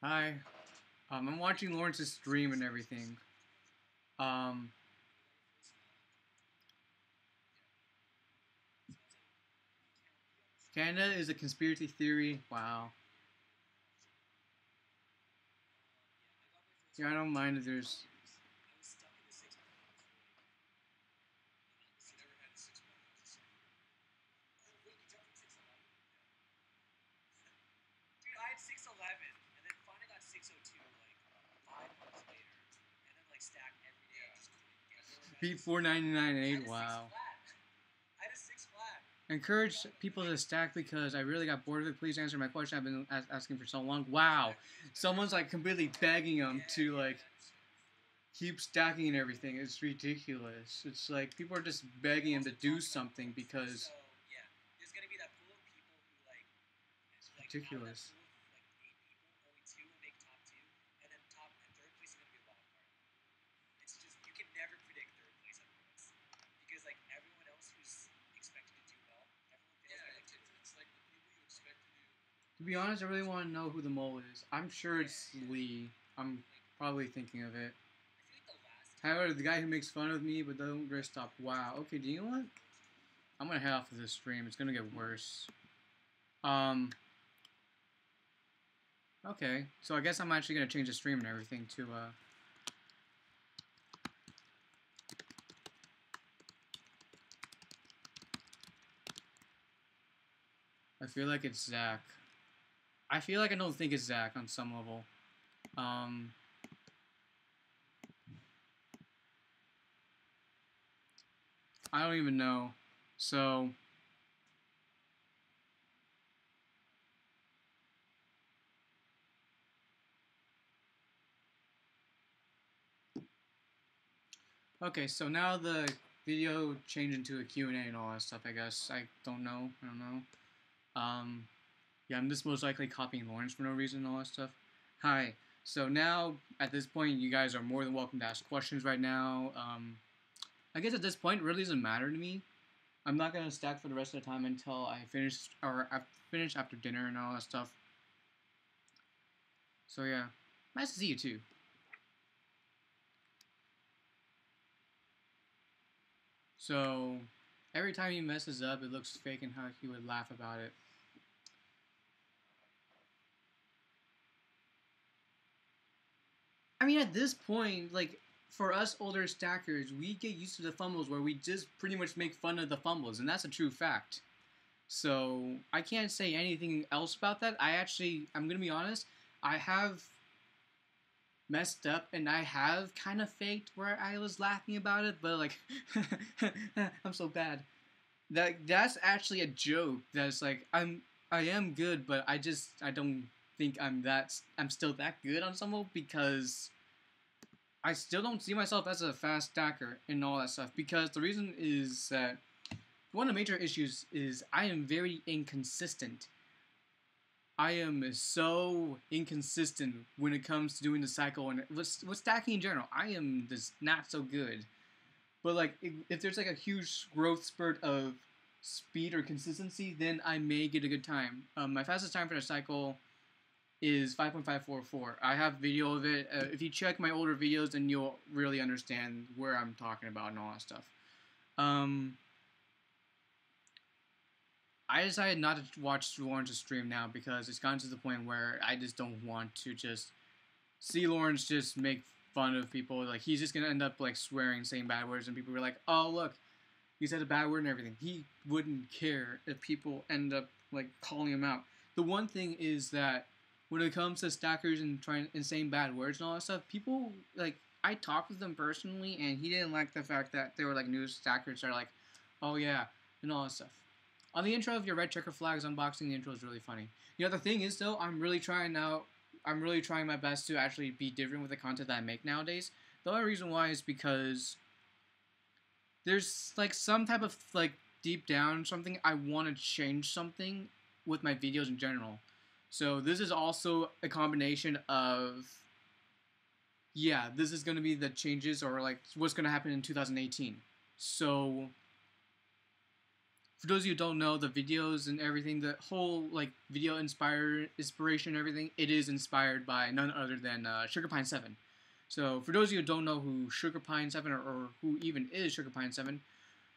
Hi. I'm watching Lawrence's stream and everything. Canada is a conspiracy theory. Wow. Yeah, I don't mind if there's. I was stuck in the 6 months. I never had a 6 months. Oh, wait, you jumped from 6'11"? Dude, I had 6'11", and then finally got 6'02", like, 5 months later. And then, like, stacked every day. I just couldn't get it. Beat 499 and I 8. had a 6 Wow. flat. I had a 6 flat. Encourage people to stack because I really got bored of it. Please answer my question. I've been asking for so long. Wow. Someone's like completely begging them to like keep stacking and everything. It's ridiculous. It's like people are just begging him to do something because So, yeah, there's gonna be that pool of people who, like ridiculous. Out of that pool of, like, 8 people, only 2 will make top 2, and then top and third place is gonna be a wild card. It's just, you can never predict third place at Worlds. Because, like, everyone else who's expected to do well, everyone Yeah, feels like it's like the people you expect to do. To be honest, I really want to know who the mole is. I'm sure it's Lee. I'm probably thinking of it. I feel like the last time However, the guy who makes fun of me but don't risk stop. Wow. Okay, do you know what? I'm gonna head off of this stream. It's gonna get worse. Okay, so I guess I'm actually gonna change the stream and everything to I feel like it's Zach. I feel like I don't think it's Zach on some level. I don't even know. So Okay, so now the video changed into a Q&A and all that stuff, I guess. I don't know. Yeah, I'm just most likely copying Lawrence for no reason and all that stuff. Hi. So now, at this point, you guys are more than welcome to ask questions right now. I guess at this point, it really doesn't matter to me. I'm not going to stack for the rest of the time until I finish, or I finish after dinner and all that stuff. So yeah, nice to see you too. So, every time he messes up, it looks fake and how he would laugh about it. I mean, at this point, like, for us older stackers, we get used to the fumbles where we just pretty much make fun of the fumbles, and that's a true fact. So, I can't say anything else about that. I'm gonna be honest, I have messed up and I have kind of faked where I was laughing about it, but like, I'm so bad. That's actually a joke. That's like I am good, but I don't think I'm still that good on some level because I still don't see myself as a fast stacker and all that stuff. Because the reason is that one of the major issues is I am very inconsistent. I am so inconsistent when it comes to doing the cycle and with stacking in general. I am just not so good. But like, if there's like a huge growth spurt of speed or consistency, then I may get a good time. My fastest time for the cycle is 5.544. I have video of it. If you check my older videos, then you'll really understand where I'm talking about and all that stuff. I decided not to watch Lawrence's stream now because it's gotten to the point where I just don't want to just see Lawrence just make fun of people. Like, he's just gonna end up like swearing, saying bad words, and people were like, "Oh, look, he said a bad word and everything." He wouldn't care if people end up like calling him out. The one thing is that when it comes to stackers and saying bad words and all that stuff, people like I talked with them personally, and he didn't like the fact that they were like new stackers are like, "Oh yeah," and all that stuff. On the intro of your Red Checker Flags unboxing, the intro is really funny. You know, the thing is though, I'm really trying my best to actually be different with the content that I make nowadays. The only reason why is because there's like some type of like deep down something I want to change something with my videos in general. So this is also a combination of, yeah, this is going to be the changes or like what's going to happen in 2018. So for those of you who don't know, the videos and everything, the whole like video inspiration and everything, it is inspired by none other than Sugar Pine 7. So for those of you who don't know who Sugar Pine 7 or who even is Sugar Pine 7,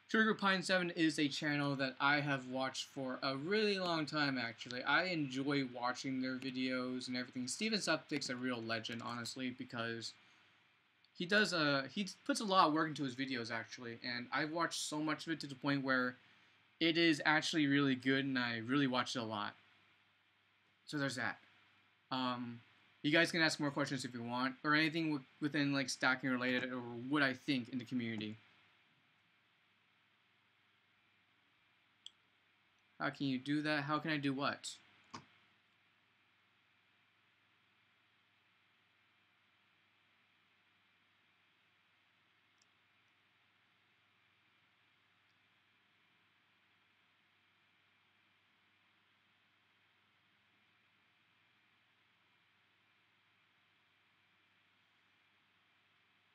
Sugar Pine 7 is a channel that I have watched for a really long time, actually. I enjoy watching their videos and everything. Steven Suptic's a real legend, honestly, because he puts a lot of work into his videos, actually, and I've watched so much of it to the point where it is actually really good, and I really watch it a lot. So there's that. You guys can ask more questions if you want, or anything within like stacking related, or what I think in the community. How can you do that? How can I do what?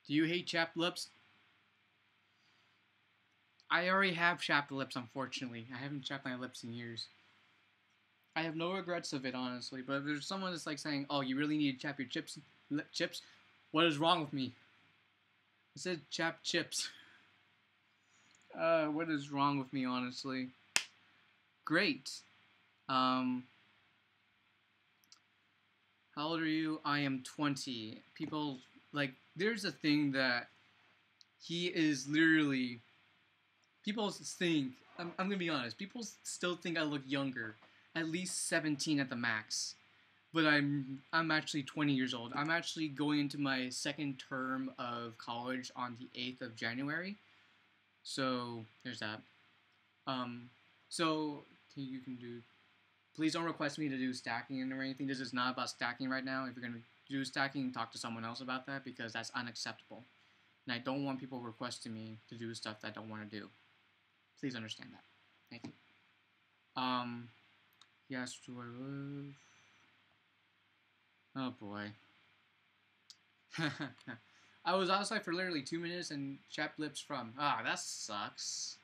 Do you hate chapped lips? I already have chapped lips, unfortunately. I haven't chapped my lips in years. I have no regrets of it, honestly. But if there's someone that's like saying, "Oh, you really need to chap your chips," what is wrong with me? I said chap chips. What is wrong with me, honestly? Great. How old are you? I am 20. People, like, there's a thing that he is literally, people think, I'm gonna be honest, people still think I look younger, at least 17 at the max. But I'm actually 20 years old. I'm actually going into my second term of college on the 8th of January. So, there's that. So, you can do, please don't request me to do stacking or anything. This is not about stacking right now. If you're going to do stacking, talk to someone else about that because that's unacceptable. And I don't want people requesting me to do stuff that I don't want to do. Please understand that. Thank you. Yes, do I live? Oh boy. I was outside for literally 2 minutes and chat blips from. Ah, that sucks.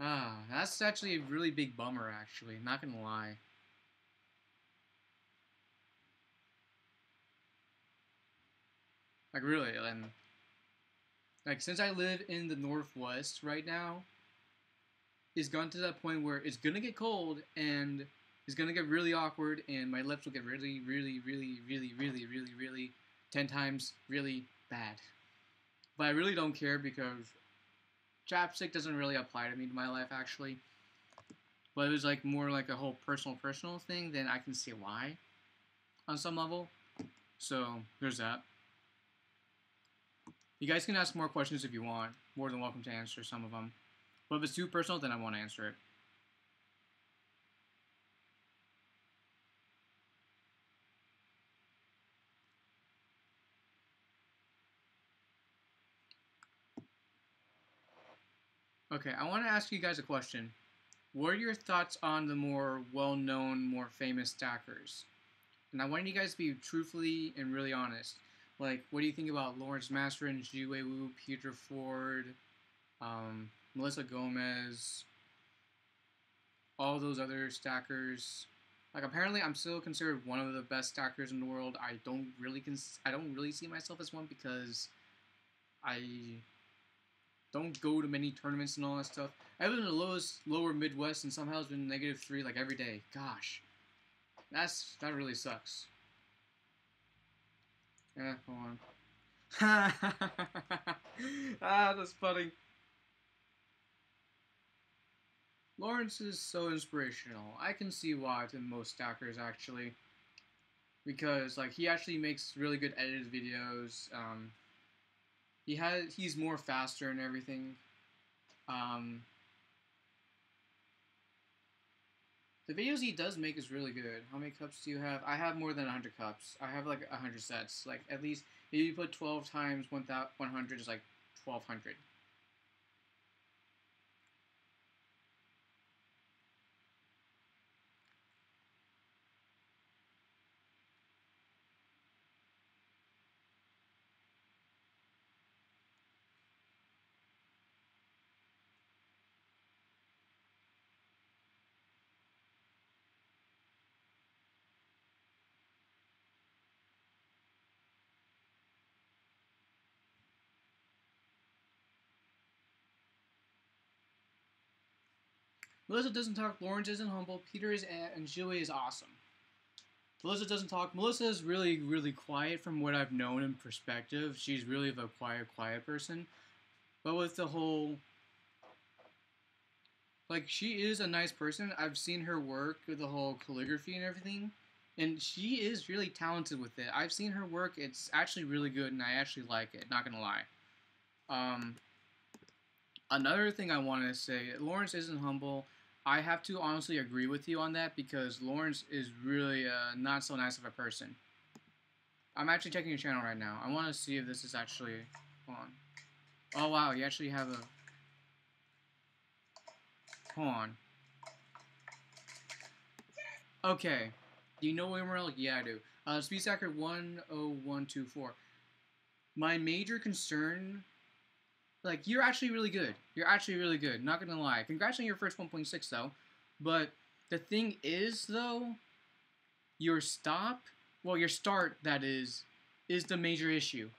Ah, that's actually a really big bummer, actually. Not gonna lie. Like, really, and... Like, since I live in the Northwest right now, it's gone to that point where it's gonna get cold, and it's gonna get really awkward, and my lips will get really, really, really, really, really, really, really, 10 times really bad. But I really don't care because chapstick doesn't really apply to me in my life, actually. But it was like more like a whole personal thing, then I can see why on some level. So there's that. You guys can ask more questions if you want. More than welcome to answer some of them. But if it's too personal, then I won't answer it. Okay, I want to ask you guys a question. What are your thoughts on the more well-known, more famous stackers? And I want you guys to be truthfully and really honest. Like, what do you think about Lawrence Masterin, Jiwei Wu, Peter Ford, Melissa Gomez, all those other stackers? Like, apparently, I'm still considered one of the best stackers in the world. I don't really see myself as one because I don't go to many tournaments and all that stuff. I've been in the lower Midwest and somehow it's been -3 like every day. Gosh, that really sucks. Yeah, hold on. Ah, that's funny. Lawrence is so inspirational. I can see why to most stackers actually, because like he actually makes really good edited videos. He's more faster and everything. The videos he does make is really good. How many cups do you have? I have more than 100 cups. I have like 100 sets. Like at least if you put 12 times 100 is like 1200. Melissa doesn't talk. Lawrence isn't humble. Peter is and Jiwei is awesome. Melissa doesn't talk. Melissa is really, really quiet from what I've known in perspective. She's really the quiet person. But with the whole... Like, she is a nice person. I've seen her work with the whole calligraphy and everything. And she is really talented with it. I've seen her work. It's actually really good, and I actually like it. Not gonna lie. Another thing I wanted to say, Lawrence isn't humble. I have to honestly agree with you on that because Lawrence is really not so nice of a person. I'm actually checking your channel right now. I want to see if this is actually on. Oh wow, you actually have a... Hold on. Okay. Do you know Emerald? Yeah, I do. Speed Stacker 10124. My major concern... Like, you're actually really good. You're actually really good. Not gonna lie. Congrats on your first 1.6, though. But the thing is, though, your start, that is the major issue.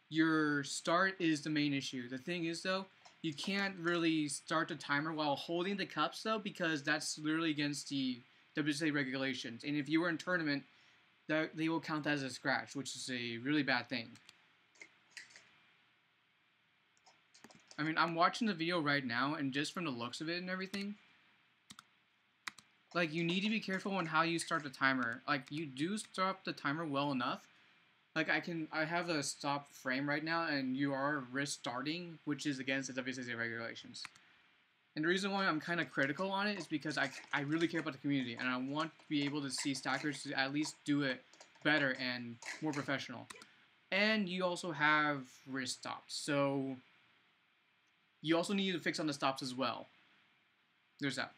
Your start is the main issue. The thing is, though, you can't really start the timer while holding the cups, though, because that's literally against the WSA regulations. And if you were in tournament, they will count that as a scratch, which is a really bad thing. I mean, I'm watching the video right now, and just from the looks of it and everything, like, you need to be careful on how you start the timer. Like, you do stop the timer well enough. Like, I have a stop frame right now, and you are risk starting, which is against the WSA regulations. And the reason why I'm kind of critical on it is because I really care about the community, and I want to be able to see stackers to at least do it better and more professional. and you also have wrist stops. So you also need to fix on the stops as well. There's that.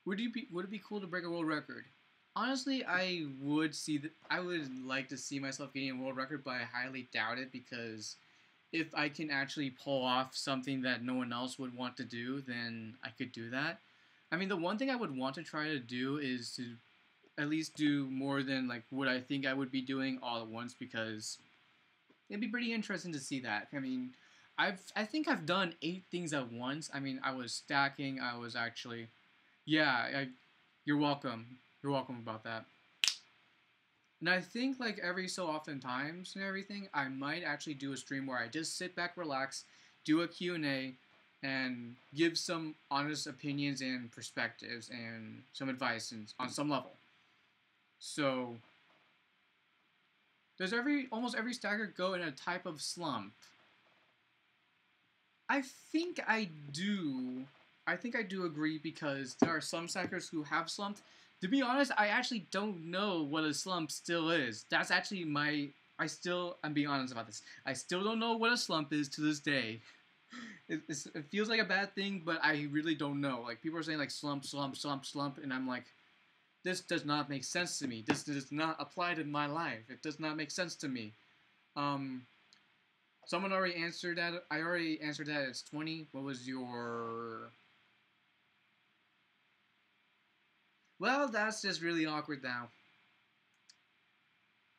Would it be cool to break a world record? Honestly, I would like to see myself getting a world record, but I highly doubt it because if I can actually pull off something that no one else would want to do, then I could do that. I mean, the one thing I would want to try to do is to at least do more than like what I think I would be doing all at once because it'd be pretty interesting to see that. I mean, I think I've done 8 things at once. I mean, I was stacking. I was actually, yeah. You're welcome. You're welcome about that. And I think like every so often times and everything, I might actually do a stream where I just sit back, relax, do a Q&A, and give some honest opinions and perspectives and some advice on some level. So, does almost every stacker go in a type of slump? I think I do. I think I do agree because there are some stackers who have slumped. To be honest, I actually don't know what a slump still is. That's actually I'm being honest about this. I still don't know what a slump is to this day. It feels like a bad thing, but I really don't know. Like, people are saying, like, slump, slump, slump, slump, and I'm like, this does not make sense to me. This does not apply to my life. It does not make sense to me. Someone already answered that. I already answered that. It's 20. What was your... Well, that's just really awkward now.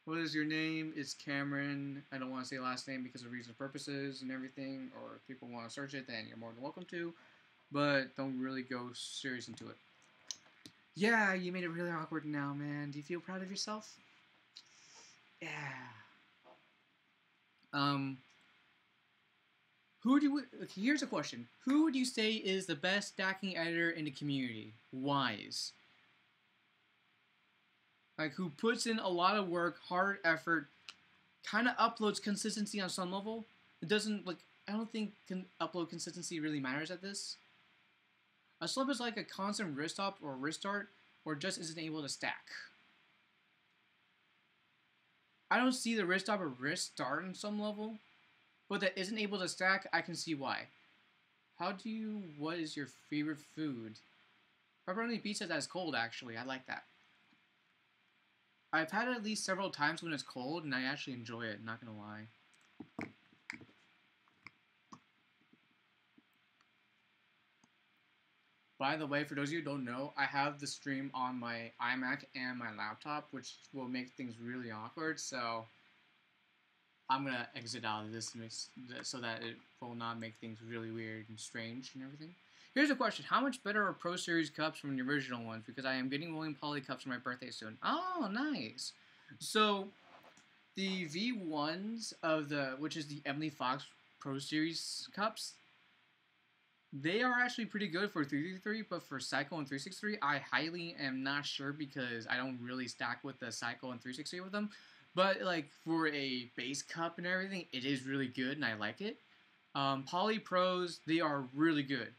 What is your name? It's Cameron. I don't want to say last name because of reason purposes and everything, or if people want to search it, then you're more than welcome to, but don't really go serious into it. Yeah, you made it really awkward now, man. Do you feel proud of yourself? Yeah. Here's a question. Who would you say is the best stacking editor in the community? Wise. Like, who puts in a lot of work, hard effort, kind of uploads consistency on some level. It doesn't, like, I don't think upload consistency really matters at this. A slump is like a constant wrist stop or wrist start, or just isn't able to stack. I don't see the wrist stop or wrist start on some level, but that isn't able to stack, I can see why. What is your favorite food? Pepperoni pizza that's cold, actually. I like that. I've had it at least several times when it's cold, and I actually enjoy it, not gonna lie. By the way, for those of you who don't know, I have the stream on my iMac and my laptop, which will make things really awkward, so I'm gonna exit out of this so that it will not make things really weird and strange and everything. Here's a question. How much better are Pro Series cups from the original ones? Because I am getting William Poly cups for my birthday soon. Oh, nice. So, the V1s which is the Emily Fox Pro Series cups, they are actually pretty good for 333, but for Cycle and 363, I highly am not sure because I don't really stack with the Cycle and 363 with them. But, like, for a base cup and everything, it is really good, and I like it. Poly Pros, they are really good.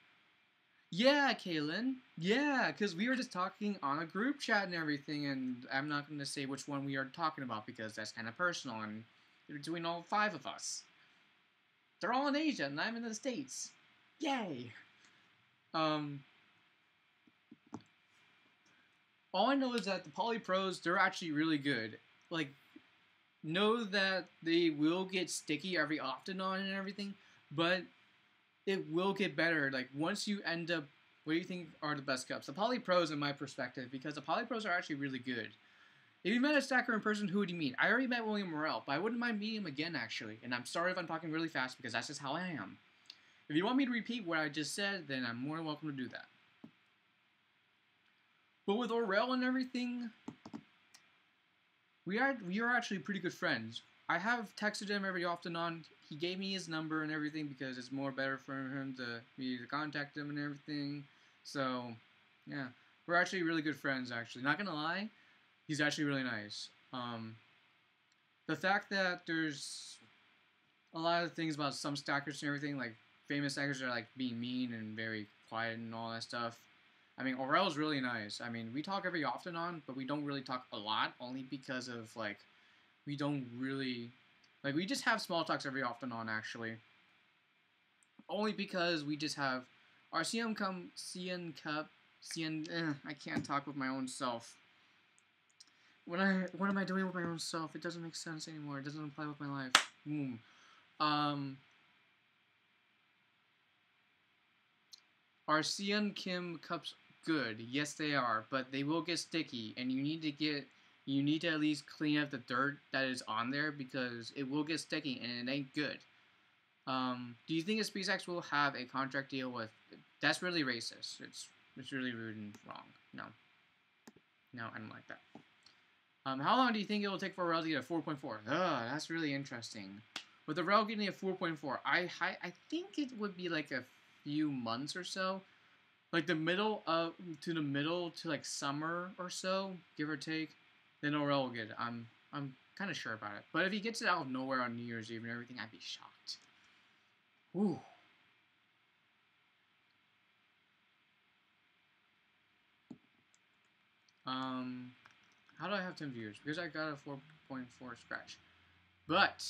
Yeah, Kaylin. Yeah, because we were just talking on a group chat and everything, and I'm not going to say which one we are talking about because that's kind of personal, and between all 5 of us. They're all in Asia, and I'm in the States. Yay! All I know is that the Poly Pros, they're actually really good. Like, know that they will get sticky every often on and everything, but it will get better. Like, once you end up, what do you think are the best cups? The Poly Pros, in my perspective, because the Poly Pros are actually really good. If you met a stacker in person, who would you meet? I already met William Morel, but I wouldn't mind meeting him again, actually. And I'm sorry if I'm talking really fast, because that's just how I am. If you want me to repeat what I just said, then I'm more than welcome to do that. But with Aurel and everything, we are actually pretty good friends. I have texted him every often on. He gave me his number and everything because it's more better for me to contact him and everything. So, yeah. We're actually really good friends, actually. Not gonna lie, he's actually really nice. The fact that there's a lot of things about some stackers and everything, like famous stackers are like being mean and very quiet and all that stuff. I mean, Aurel's really nice. I mean, we talk every often on, but we don't really talk a lot, only because of, like, we don't really, like, we just have small talks every often on, actually. Only because we just have our CN Cup, I can't talk with my own self. What am I doing with my own self? It doesn't make sense anymore. It doesn't apply with my life. Are CN Kim cups good? Yes, they are, but they will get sticky, and you need to at least clean up the dirt that is on there because it will get sticky and it ain't good. Do you think SpaceX will have a contract deal with? That's really racist. It's really rude and wrong. No, I don't like that. How long do you think it will take for Aurel to get a 4.4? That's really interesting. With Aurel getting a 4.4, I think it would be like a few months or so, like the middle to like summer or so, give or take. Then Aurel will get it. I'm kind of sure about it. But if he gets it out of nowhere on New Year's Eve and everything, I'd be shocked. Ooh. How do I have 10 viewers? Because I got a 4.4 scratch. But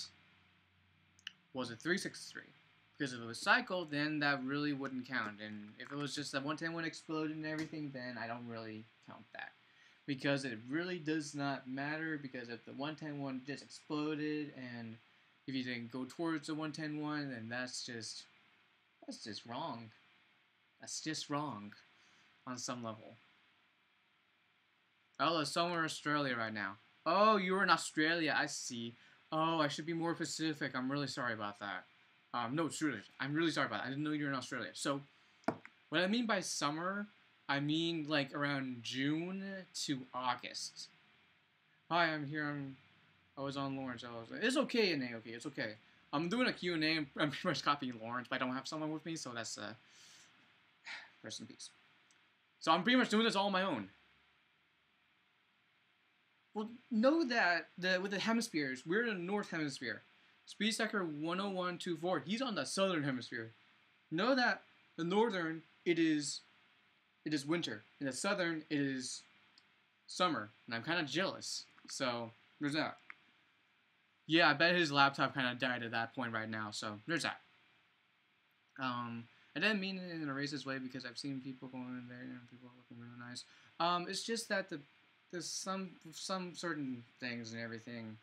was it 363? Because if it was cycle, then that really wouldn't count. And if it was just that 110 exploded and everything, then I don't really count that. Because it really does not matter, because if the 110 just exploded, and if you didn't go towards the 110 then that's just wrong. That's just wrong on some level. Oh, it's somewhere in Australia right now. Oh, you're in Australia, I see. Oh, I should be more specific. I'm really sorry about that. No, seriously, I'm really sorry about that. I didn't know you were in Australia. So, what I mean by summer, I mean like around June to August. Hi, I'm here. I was on Lawrence. It's okay, okay, it's okay. I'm doing a Q&A. I'm pretty much copying Lawrence, but I don't have someone with me, so that's rest in peace. So I'm pretty much doing this all on my own. Well, know that with the hemispheres, we're in the North Hemisphere. Speed Stacker 10124, he's on the Southern Hemisphere. Know that the Northern, it is winter. In the Southern, it is summer. And I'm kind of jealous. So, there's that. Yeah, I bet his laptop kind of died at that point right now. So, there's that. I didn't mean it in a racist way because I've seen people going in there and people looking really nice. It's just that there's some certain things and everything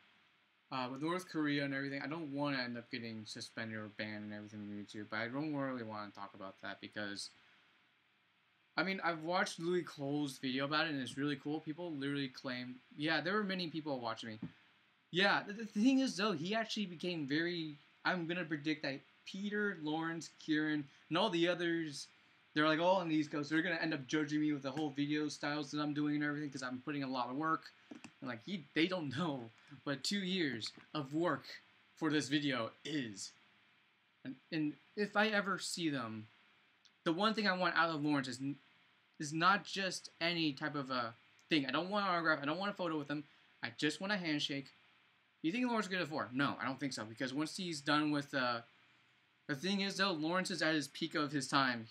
with North Korea and everything. I don't want to end up getting suspended or banned and everything on YouTube, but I don't really want to talk about that because I mean I've watched Louis Cole's video about it and it's really cool. People literally claim, yeah, there were many people watching me. Yeah, the thing is though, he actually became very. I'm gonna predict that Peter, Lawrence, Kieran, and all the others, they're like all on the East Coast. They're gonna end up judging me with the whole video styles that I'm doing and everything because I'm putting a lot of work. And like they don't know, but 2 years of work for this video is. And if I ever see them, the one thing I want out of Lawrence is not just any type of a thing. I don't want an autograph. I don't want a photo with him. I just want a handshake. You think Lawrence will get a 4? No, I don't think so because once he's done with the thing is though, Lawrence is at his peak of his time.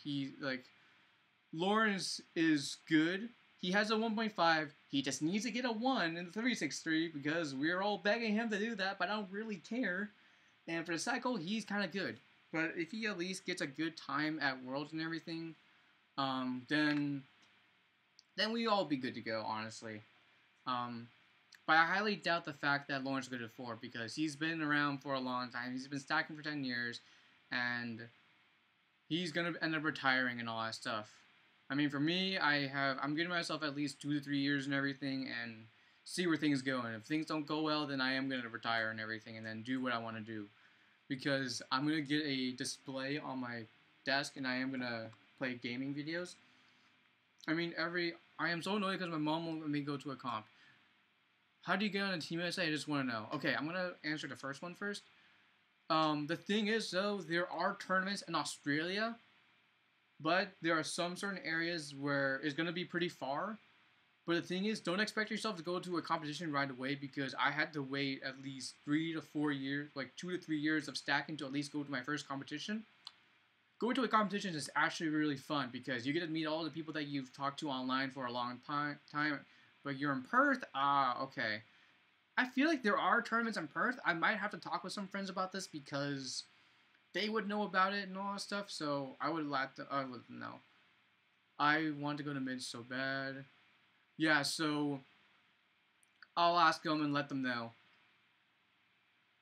Lawrence is good. He has a 1.5. He just needs to get a 1 in the 363 because we're all begging him to do that, but I don't really care. And for the cycle, he's kind of good. But if he at least gets a good time at Worlds and everything, then we all be good to go, honestly. But I highly doubt the fact that Lawrence will get a 4 because he's been around for a long time. He's been stacking for 10 years, and he's gonna end up retiring and all that stuff. I mean, for me, I'm giving myself at least 2 to 3 years and everything, and see where things go. And if things don't go well, then I am gonna retire and everything, and then do what I want to do, because I'm gonna get a display on my desk, and I am gonna play gaming videos. I mean, I am so annoyed because my mom won't let me go to a comp. How do you get on a Team USA? I just want to know. Okay, I'm gonna answer the first one first. The thing is, though, there are tournaments in Australia, but there are some certain areas where it's going to be pretty far. But the thing is, don't expect yourself to go to a competition right away because I had to wait at least 3 to 4 years, like 2 to 3 years of stacking to at least go to my first competition. going to a competition is actually really fun because you get to meet all the people that you've talked to online for a long time. But you're in Perth, okay. I feel like there are tournaments in Perth. I might have to talk with some friends about this because they would know about it and all that stuff. So I would let them know. I want to go to mid so bad. Yeah, so I'll ask them and let them know.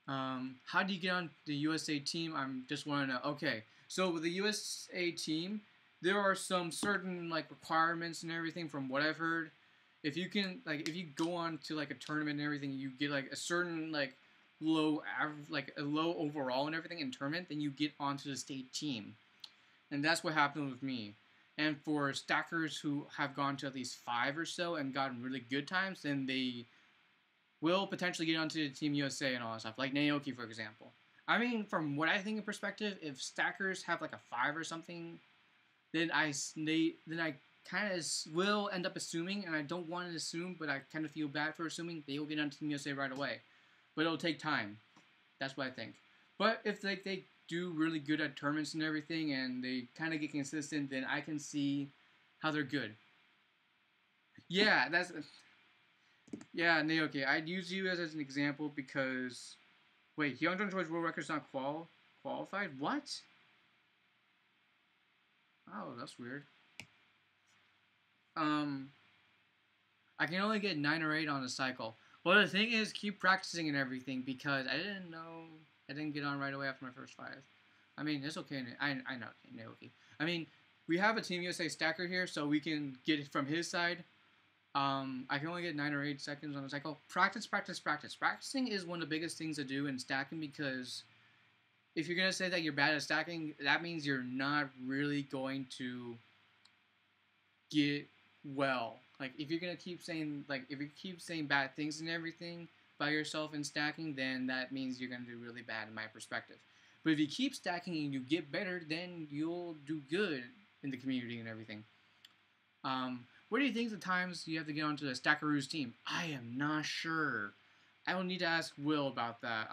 How do you get on the USA team? I'm just want to know. Okay, so with the USA team, there are some certain like requirements and everything from what I've heard. If you can if you go on to like a tournament and everything, you get like a certain like low average, like a low overall and everything in tournament, then you get onto the state team, and that's what happened with me. And for stackers who have gone to at least 5 or so and gotten really good times, then they will potentially get onto Team USA and all that stuff, like Naoki, for example. I mean, from what I think in perspective, if stackers have like a 5 or something, then I kind of will end up assuming, and I don't want to assume, but I kind of feel bad for assuming they will get onto Team USA right away. But it'll take time. That's what I think. But if they do really good at tournaments and everything, and they kind of get consistent, then I can see how they're good. Yeah, Naoki. I'd use you as an example because, wait, Young Choice World Record's not qualified? What? Oh, that's weird. I can only get 9 or 8 on a cycle. Well, the thing is, keep practicing and everything because I didn't know I didn't get on right away after my first 5. I mean, it's okay. I know, Naoki. I mean, we have a Team USA stacker here, so we can get it from his side. I can only get 9 or 8 seconds on a cycle. Practice. Practicing is one of the biggest things to do in stacking because if you're going to say that you're bad at stacking, that means you're not really going to get well. Like, if you're going to keep saying, if you keep saying bad things and everything by yourself in stacking, then that means you're going to do really bad in my perspective. But if you keep stacking and you get better, then you'll do good in the community and everything. What do you think the times you have to get onto the Stackaroos team? I am not sure. I will need to ask Will about that.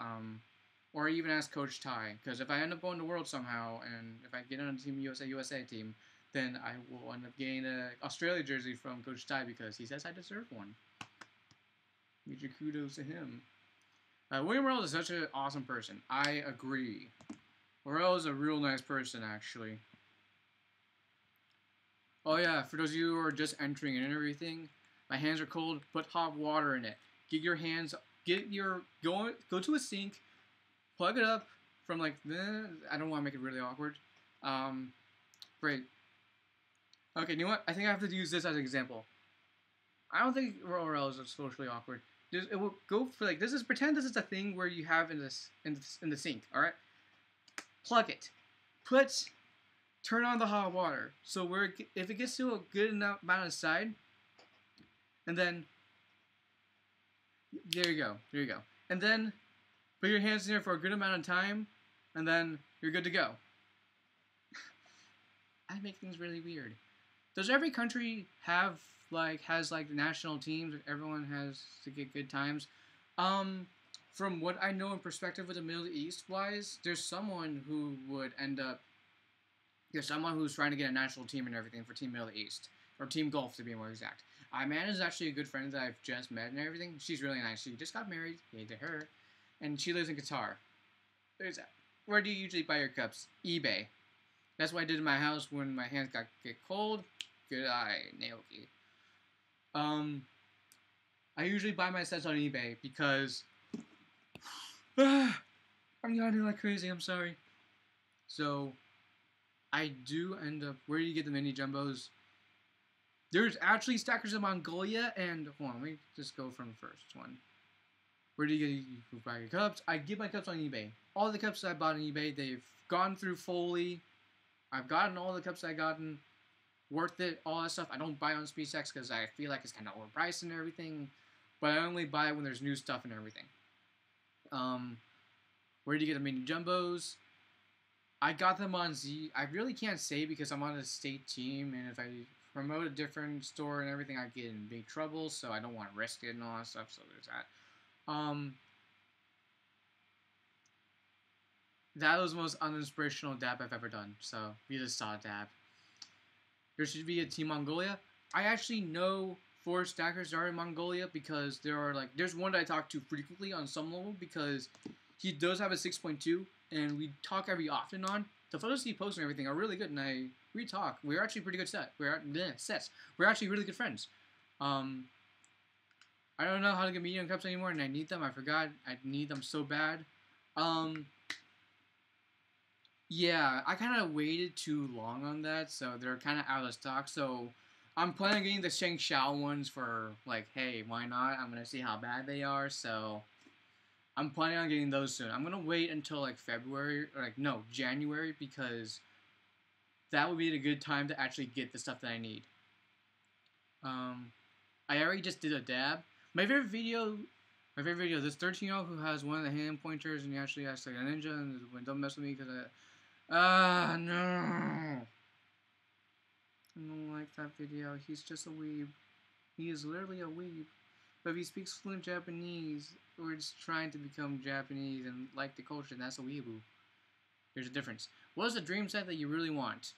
Or even ask Coach Ty. Because if I end up going to World somehow, and if I get on the Team USA team, then I will end up getting an Australia jersey from Coach Ty because he says I deserve one. Major kudos to him. William Morel is such an awesome person. I agree. Morel is a real nice person, actually. Oh yeah, for those of you who are just entering and everything, my hands are cold. Put hot water in it. Go to a sink, plug it up from I don't want to make it really awkward. Great. Okay, you know what? I think I have to use this as an example. I don't think Morel is socially awkward. It will go for pretend this is a thing where you have in the sink. All right, plug it. Turn on the hot water. So if it gets to a good enough amount of side, and then there you go. And then put your hands in there for a good amount of time, and then you're good to go. I make things really weird. Does every country has national teams? Everyone has to get good times. From what I know in perspective with the Middle East wise, there's someone who would end up. There's someone who's trying to get a national team and everything for Team Middle East. Or Team Gulf, to be more exact. Amanda is actually a good friend that I've just met and everything. She's really nice. She just got married. Yay to her. And she lives in Qatar. There's that. Where do you usually buy your cups? eBay. That's what I did in my house when my hands get cold. Good eye, Naoki. I usually buy my sets on eBay because I'm yawning like crazy. I'm sorry. So I do end up. Where do you get the mini jumbos? There's actually stackers in Mongolia, and hold on, let me just go from the first one. Where do you buy your cups? I get my cups on eBay. All the cups I bought on eBay, they've gone through fully. I've gotten all the cups I gotten. Worth it, all that stuff. I don't buy on SpeedStacks because I feel like it's kind of overpriced and everything. But I only buy it when there's new stuff and everything. Where do you get the mini jumbos? I got them on Z. I really can't say because I'm on a state team, and if I promote a different store and everything, I get in big trouble. So I don't want to risk it and all that stuff. So there's that. That was the most uninspirational dab I've ever done. So we just saw a dab. There should be a Team Mongolia. I actually know 4 stackers that are in Mongolia because there's one that I talk to frequently on some level because he does have a 6.2 and we talk every often on. The photos he posts and everything are really good and we talk. We're actually pretty good sets. We're actually really good friends. I don't know how to get medium cups anymore and I need them. I forgot. I need them so bad. Yeah, I kind of waited too long on that, so they're kind of out of stock. So I'm planning on getting the Sheng Xiao ones for, like, hey, why not? I'm going to see how bad they are, so I'm planning on getting those soon. I'm going to wait until, like, February, or, like, no, January, because that would be the good time to actually get the stuff that I need. I already just did a dab. My favorite video, this 13-year-old who has one of the hand pointers, and he actually has, like, a ninja, and don't mess with me, because no. I don't like that video. He's just a weeb. He is literally a weeb. But if he speaks fluent Japanese, or just trying to become Japanese and like the culture, that's a weeboo. There's a difference. What is the dream set that you really want?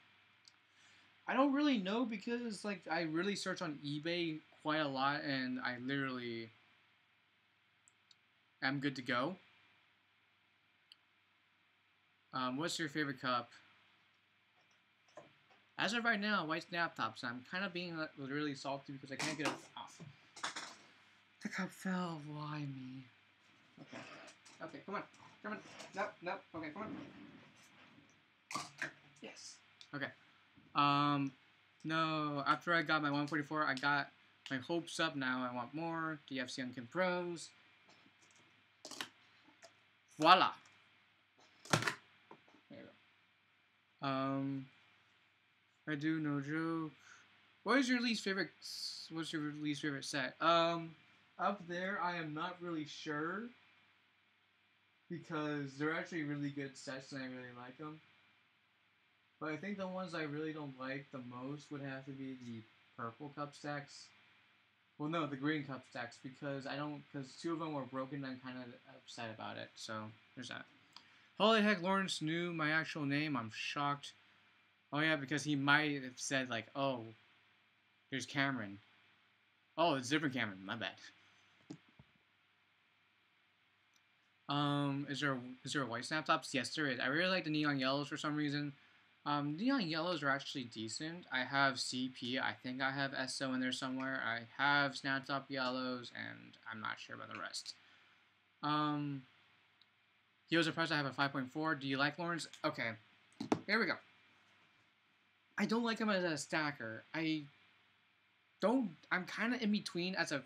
I don't really know because, like, I really search on eBay quite a lot and I literally am good to go. What's your favorite cup? As of right now, white snap tops. I'm kind of being really salty because I can't get it off. The cup fell. Why me? Okay. Okay, come on. Come on. Nope. Okay, come on. Yes. Okay. No. After I got my 144, I got my hopes up. Now I want more. DFC Unkin Pros. Voila. There you go. I do no joke. What's your least favorite set? Up there, I am not really sure because they're actually really good sets and I really like them. But I think the ones I really don't like the most would have to be the purple cup stacks. Well, no, the green cup stacks because because 2 of them were broken and I'm kind of upset about it. So there's that. Holy heck, Lawrence knew my actual name. I'm shocked. Oh yeah, because he might have said like, oh, there's Cameron. Oh, it's a different Cameron. My bad. Is there a white snap tops? Yes, there is. I really like the neon yellows for some reason. Neon yellows are actually decent. I have CP. I think I have SO in there somewhere. I have snap top yellows, and I'm not sure about the rest. He was impressed I have a 5.4. Do you like Lawrence? Okay, here we go. I don't like him as a stacker. I'm kind of in between as a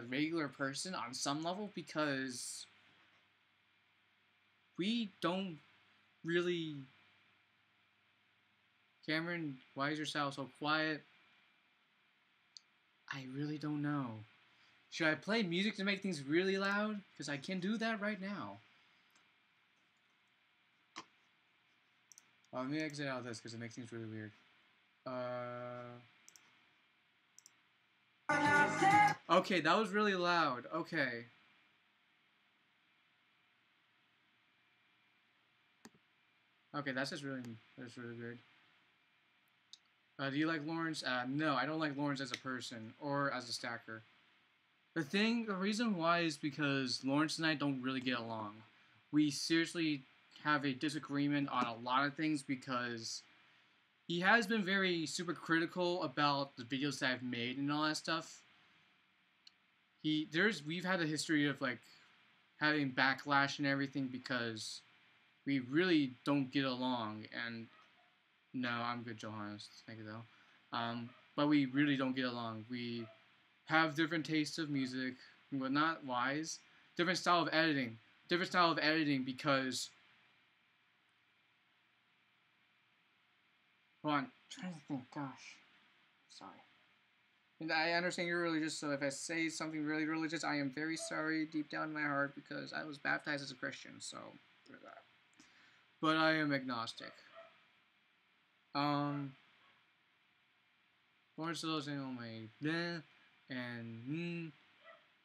regular person on some level because we don't really. Cameron, why is your style so quiet? I really don't know. Should I play music to make things really loud? Because I can do that right now. Let me exit out of this because it makes things really weird. Okay, that was really loud. Okay. Okay, that's really weird. Do you like Lawrence? No, I don't like Lawrence as a person or as a stacker. The reason why is because Lawrence and I don't really get along. We seriously have a disagreement on a lot of things because he has been very super critical about the videos that I've made and all that stuff. We've had a history of like having backlash and everything because we really don't get along. And no, I'm good, Johannes. Thank you though. But we really don't get along. We have different tastes of music, but not wise. Different style of editing. Because. Hold on. I'm trying to think. Gosh. Sorry. And I understand you're religious, so if I say something really religious, I am very sorry deep down in my heart because I was baptized as a Christian, so there's that. But I am agnostic. Lawrence Little's saying, oh my, bleh, and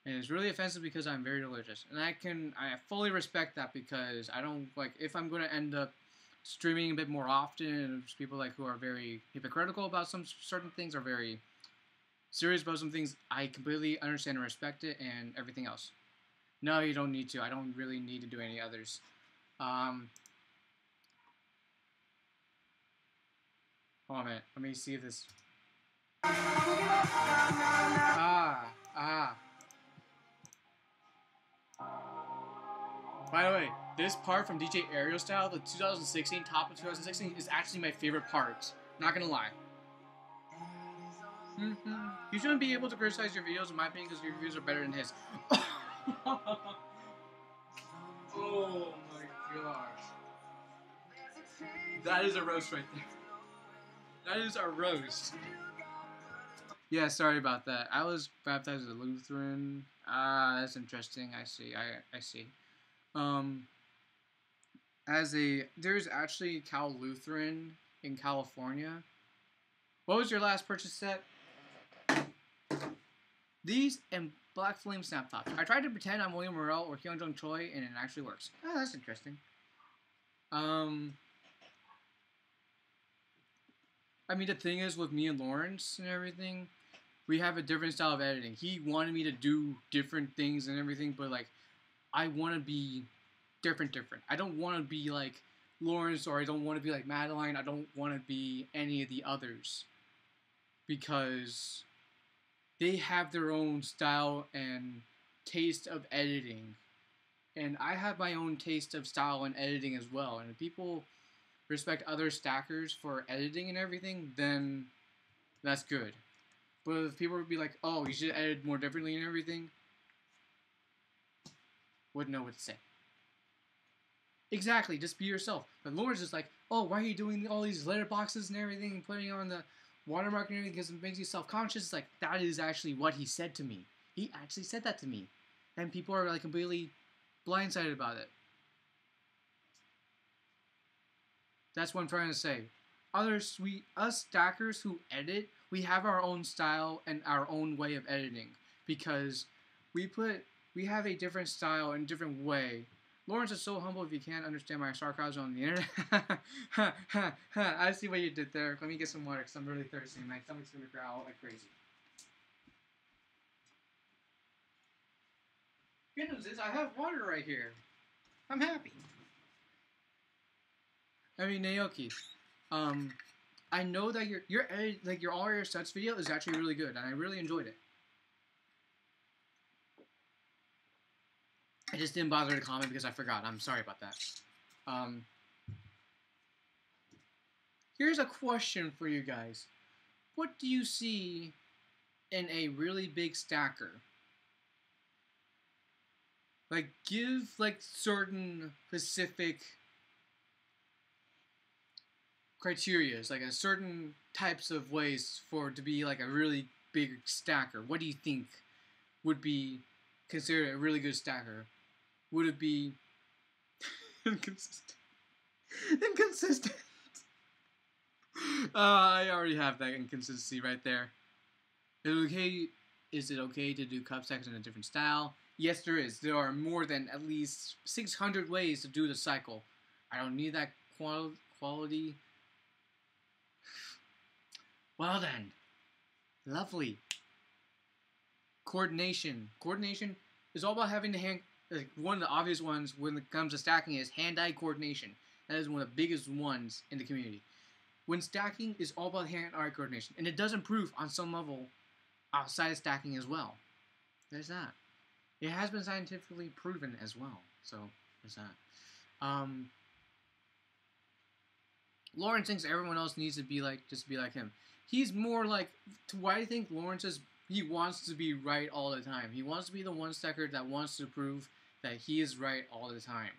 And it's really offensive because I'm very religious, and I fully respect that because I don't like if I'm going to end up streaming a bit more often, and there's people like who are very hypocritical about some certain things or very serious about some things. I completely understand and respect it, and everything else. No, you don't need to. I don't really need to do any others. Hold on a minute. Let me see if this. Ah. By the way, this part from DJ Aerial Style, the 2016, top of 2016, is actually my favorite part. Not gonna lie. You shouldn't be able to criticize your videos, in my opinion, because your views are better than his. Oh my gosh. That is a roast right there. That is a roast. Yeah, sorry about that. I was baptized as a Lutheran. That's interesting. I see. I see. There's actually Cal Lutheran in California. What was your last purchase set? These and Black Flame Snap Tops. I tried to pretend I'm William Morrell or Hyun Jung Choi, and it actually works. Oh, that's interesting. I mean, the thing is, with me and Lawrence and everything, we have a different style of editing. He wanted me to do different things and everything, but, like, I want to be different. I don't want to be like Lawrence, or I don't want to be like Madeline. I don't want to be any of the others, because they have their own style and taste of editing, and I have my own taste of style and editing as well. And if people respect other stackers for editing and everything, then that's good. But if people would be like, oh, you should edit more differently and everything, wouldn't know what to say. Exactly, just be yourself. But Lawrence is like, oh, why are you doing all these letterboxes and everything and putting on the watermark and everything because it makes you self-conscious? It's like, that is actually what he said to me. He actually said that to me. And people are like completely blindsided about it. That's what I'm trying to say. Us stackers who edit, we have our own style and our own way of editing, because we have a different style and different way. Lawrence is so humble if you can't understand my sarcasm on the internet. I see what you did there. Let me get some water because I'm really thirsty and my stomach's going to growl like crazy. Good news is I have water right here. I'm happy. I mean, Naoki, I know that your all your sets video is actually really good, and I really enjoyed it. I just didn't bother to comment because I forgot. I'm sorry about that. Here's a question for you guys. What do you see in a really big stacker? Like, give, like, certain specific criterias, like a certain types of ways for it to be like a really big stacker. What do you think would be considered a really good stacker? Would it be inconsistent? I already have that inconsistency right there. Is it okay to do cup stacks in a different style? Yes, there is. There are more than at least 600 ways to do the cycle. I don't need that quality. Well then. Lovely. Coordination. Coordination is all about having the hand. Like, one of the obvious ones when it comes to stacking is hand-eye coordination. That is one of the biggest ones in the community. When stacking is all about hand-eye coordination, and it does improve on some level outside of stacking as well. There's that. It has been scientifically proven as well. So there's that. Lawrence thinks everyone else needs to be like him. He's more like, why do you think Lawrence is? He wants to be right all the time. He wants to be the one stacker that wants to prove that he is right all the time.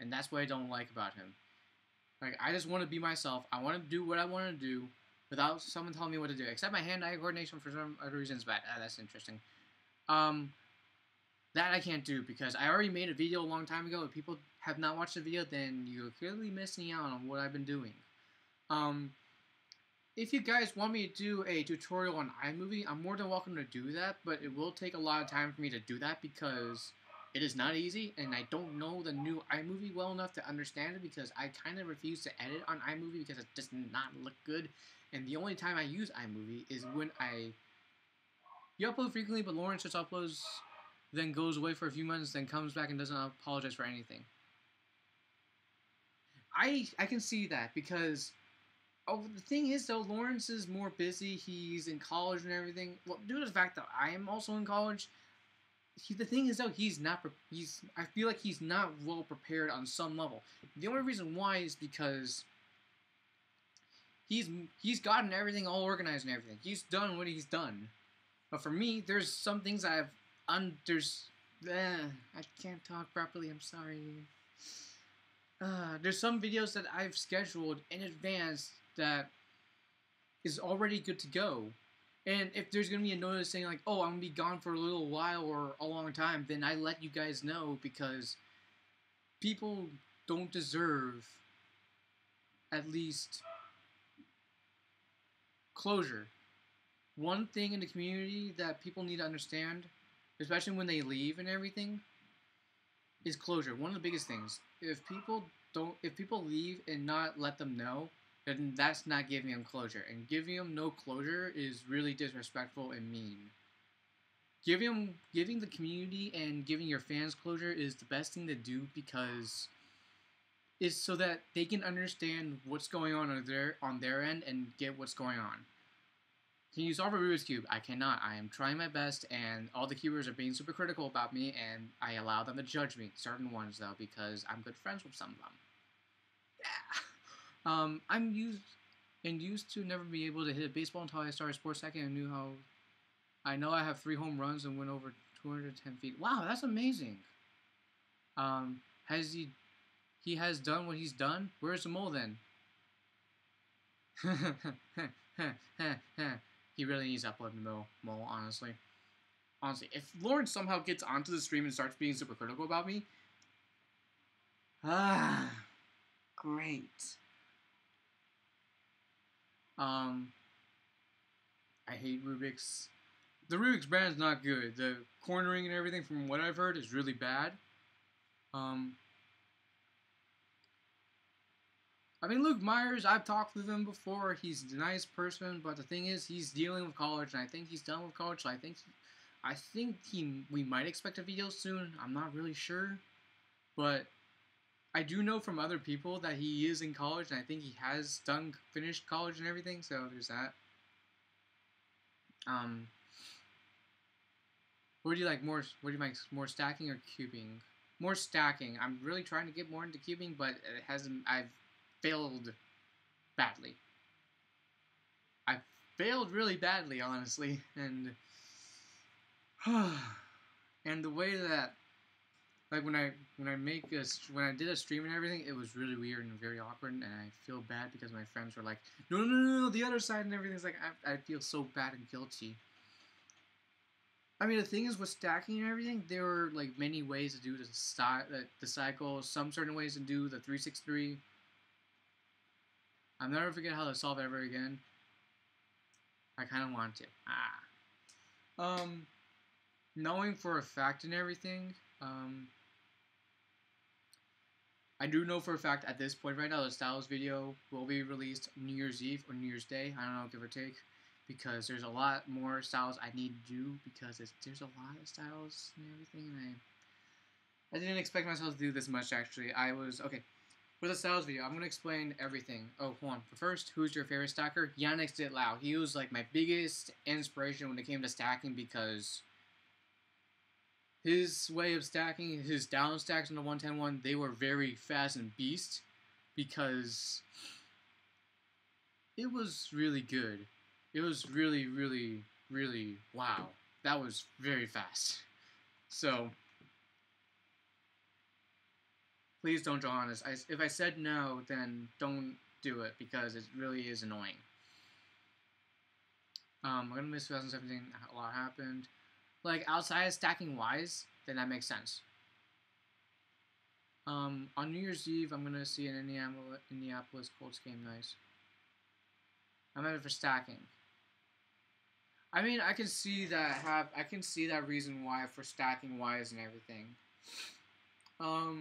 And that's what I don't like about him. Like, I just want to be myself. I want to do what I want to do without someone telling me what to do. Except my hand-eye coordination for some other reason is bad. That's interesting. That I can't do because I already made a video a long time ago. If people have not watched the video, then you're clearly missing out on what I've been doing. if you guys want me to do a tutorial on iMovie, I'm more than welcome to do that, but it will take a lot of time for me to do that because it is not easy, and I don't know the new iMovie well enough to understand it because I kind of refuse to edit on iMovie because it does not look good, and the only time I use iMovie is when you upload frequently, but Lawrence just uploads, then goes away for a few months, then comes back and doesn't apologize for anything. I can see that because the thing is though, Lawrence is more busy. He's in college and everything. Well, due to the fact that I am also in college, the thing is though, I feel like he's not well prepared on some level. The only reason why is because he's gotten everything all organized and everything. He's done what he's done. But for me, there's some things I can't talk properly. I'm sorry. There's some videos that I've scheduled in advance that is already good to go. And if there's going to be a notice saying like, oh, I'm going to be gone for a little while or a long time, then I let you guys know because people don't deserve at least closure. One thing in the community that people need to understand, especially when they leave and everything, is closure. One of the biggest things. If people leave and not let them know, then that's not giving them closure. And giving them no closure is really disrespectful and mean. Giving the community and giving your fans closure is the best thing to do because it's so that they can understand what's going on their end and get what's going on. Can you solve a Rubik's Cube? I cannot. I am trying my best, and all the cubers are being super critical about me, and I allow them to judge me. Certain ones, though, because I'm good friends with some of them. Yeah. I'm used to never be able to hit a baseball until I started sports stacking and I know I have 3 home runs and went over 210 feet. Wow, that's amazing. He has done what he's done? Where's the mole then? He really needs to upload the mole, honestly. Honestly, if Lawrence somehow gets onto the stream and starts being super critical about me, great. I hate Rubik's. The Rubik's brand is not good. The cornering and everything, from what I've heard, is really bad. I mean, Luke Myers, I've talked with him before. He's a nice person, but the thing is, he's dealing with college, and I think he's done with college. So we might expect a video soon. I'm not really sure, but I do know from other people that he is in college, and I think he has finished college and everything. So there's that. What do you like more? What do you like more, stacking or cubing? More stacking. I'm really trying to get more into cubing, but it hasn't. I've failed badly. I failed really badly, honestly, and the way that, like, when I did a stream and everything, it was really weird and very awkward, and I feel bad because my friends were like, no, the other side and everything. It's like I feel so bad and guilty. I mean, the thing is, with stacking and everything, there were like many ways to do the cycle. Some certain ways to do the 363. I'll never forget how to solve it ever again. I kind of want to. Knowing for a fact and everything, I do know for a fact at this point right now the styles video will be released New Year's Eve or New Year's Day. I don't know, give or take. Because there's a lot more styles I need to do because there's a lot of styles and everything, and I didn't expect myself to do this much, actually. Okay. For the styles video, I'm going to explain everything. Oh, hold on. But first, who's your favorite stacker? Yannick Zitlau. He was like my biggest inspiration when it came to stacking because his way of stacking, his down stacks on the 110-1, they were very fast and beast because it was really good. It was really, really, really, wow. That was very fast. So, please don't draw on this. If I said no, then don't do it because it really is annoying. I'm going to miss 2017. A lot happened. Like, outside of stacking wise, then that makes sense. On New Year's Eve, I'm going to see an Indianapolis Colts game. Nice. I meant it for stacking. I mean, I can see that reason why for stacking wise and everything. Let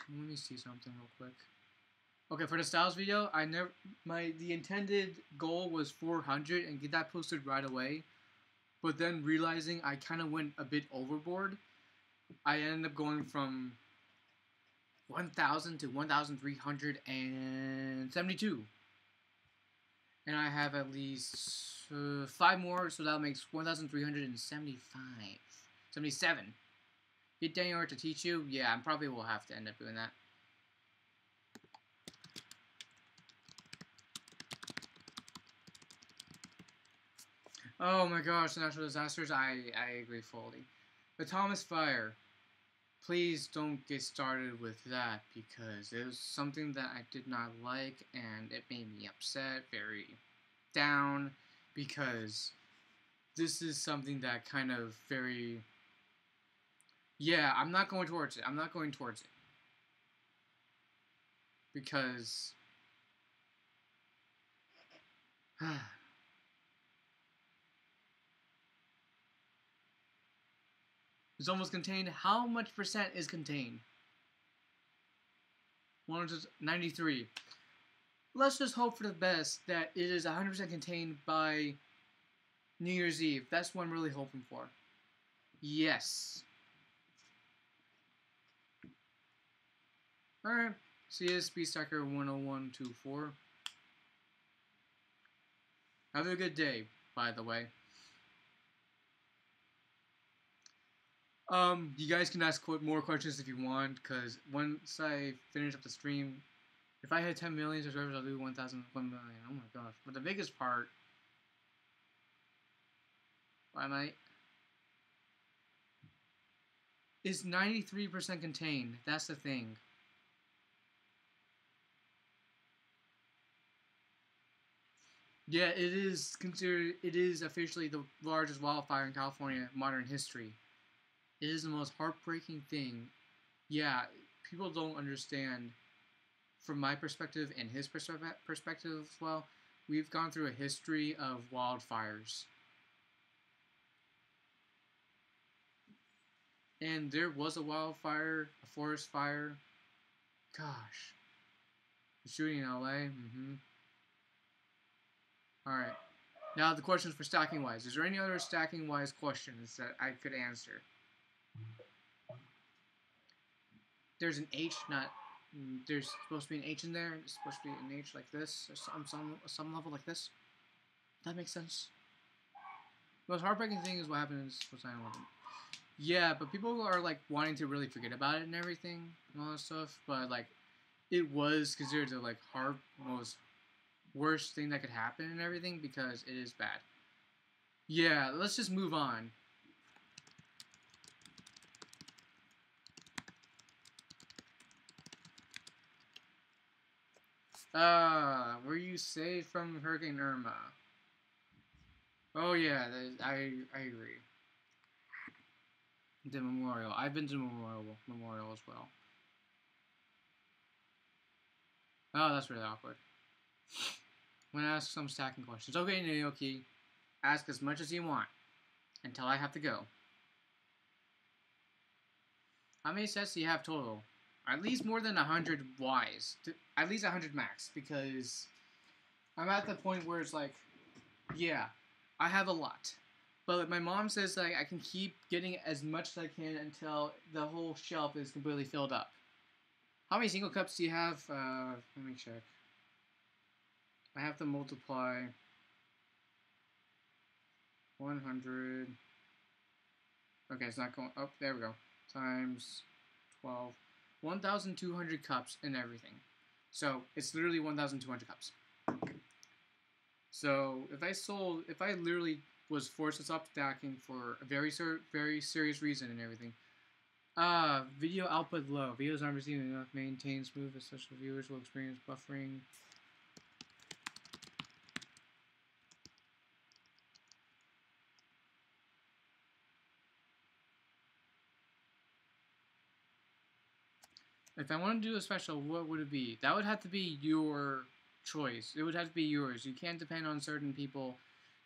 me see something real quick. Okay, for the styles video, the intended goal was 400 and get that posted right away. But then realizing I kind of went a bit overboard, I ended up going from 1,000 to 1,372. And I have at least 5 more, so that makes 1,375. 77. Get Daniel to teach you? Yeah, I probably will have to end up doing that. Oh my gosh, natural disasters, I agree fully. The Thomas Fire. Please don't get started with that because it was something that I did not like and it made me upset, very down, because this is something that kind of very... Yeah, I'm not going towards it. I'm not going towards it. Because... It's almost contained. How much percent is contained? 193. Let's just hope for the best that it is 100% contained by New Year's Eve. That's what I'm really hoping for. Yes. Alright. CSB Stacker 10124. Have a good day, by the way. You guys can ask more questions if you want, because once I finish up the stream, if I hit 10 million subscribers, I'll do 1 million. Oh my gosh. But the biggest part... Why am I... is 93% contained. That's the thing. Yeah, it is considered... It is officially the largest wildfire in California in modern history. It is the most heartbreaking thing. Yeah, people don't understand... From my perspective and his perspective as well, we've gone through a history of wildfires. And there was a wildfire, a forest fire. Gosh. The shooting in LA. Alright. Now the questions for stacking wise. Is there any other stacking wise questions that I could answer? There's an H, not... There's supposed to be an H in there. It's supposed to be an H like this, or some level like this. That makes sense. The most heartbreaking thing is what happens with 9/11. Yeah, but people are like wanting to really forget about it and everything and all that stuff. But like, it was considered the like most worst thing that could happen and everything because it is bad. Yeah, let's just move on. Were you saved from Hurricane Irma? Oh yeah, I agree. The memorial. I've been to memorial as well. Oh, that's really awkward. I'm gonna ask some stacking questions. Okay, Naoki. Ask as much as you want. Until I have to go. How many sets do you have total? At least more than 100 Ys. At least 100 max. Because I'm at the point where it's like, yeah, I have a lot. But my mom says like I can keep getting as much as I can until the whole shelf is completely filled up. How many single cups do you have? Let me check. I have to multiply 100. Okay, it's not going. Oh, there we go. Times 12. 1,200 cups and everything. So it's literally 1,200 cups. So if I literally was forced to stop stacking for a very serious reason and everything. Video output low. Videos aren't receiving enough maintain smooth, especially viewers will experience buffering. If I want to do a special, what would it be? That would have to be your choice. It would have to be yours. You can't depend on certain people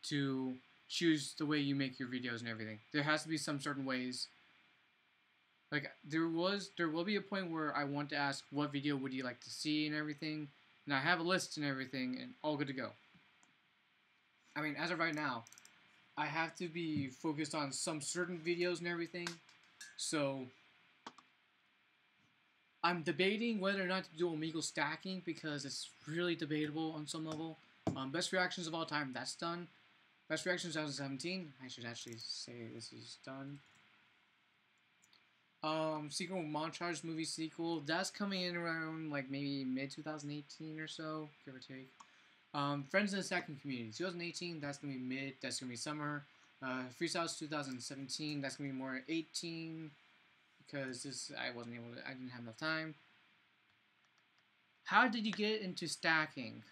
to choose the way you make your videos and everything. There has to be some certain ways. Like there will be a point where I want to ask what video would you like to see and everything, and I have a list and everything and all good to go. I mean, as of right now, I have to be focused on some certain videos and everything, so I'm debating whether or not to do Omegle stacking because it's really debatable on some level. Best reactions of all time, that's done. Best reactions 2017, I should actually say this is done. Sequel montage movie sequel, that's coming in around like maybe mid 2018 or so, give or take. Friends in the Stacking Community, 2018, that's gonna be mid, that's gonna be summer. Freestyles 2017, that's gonna be more 18 because I didn't have enough time. How did you get into stacking?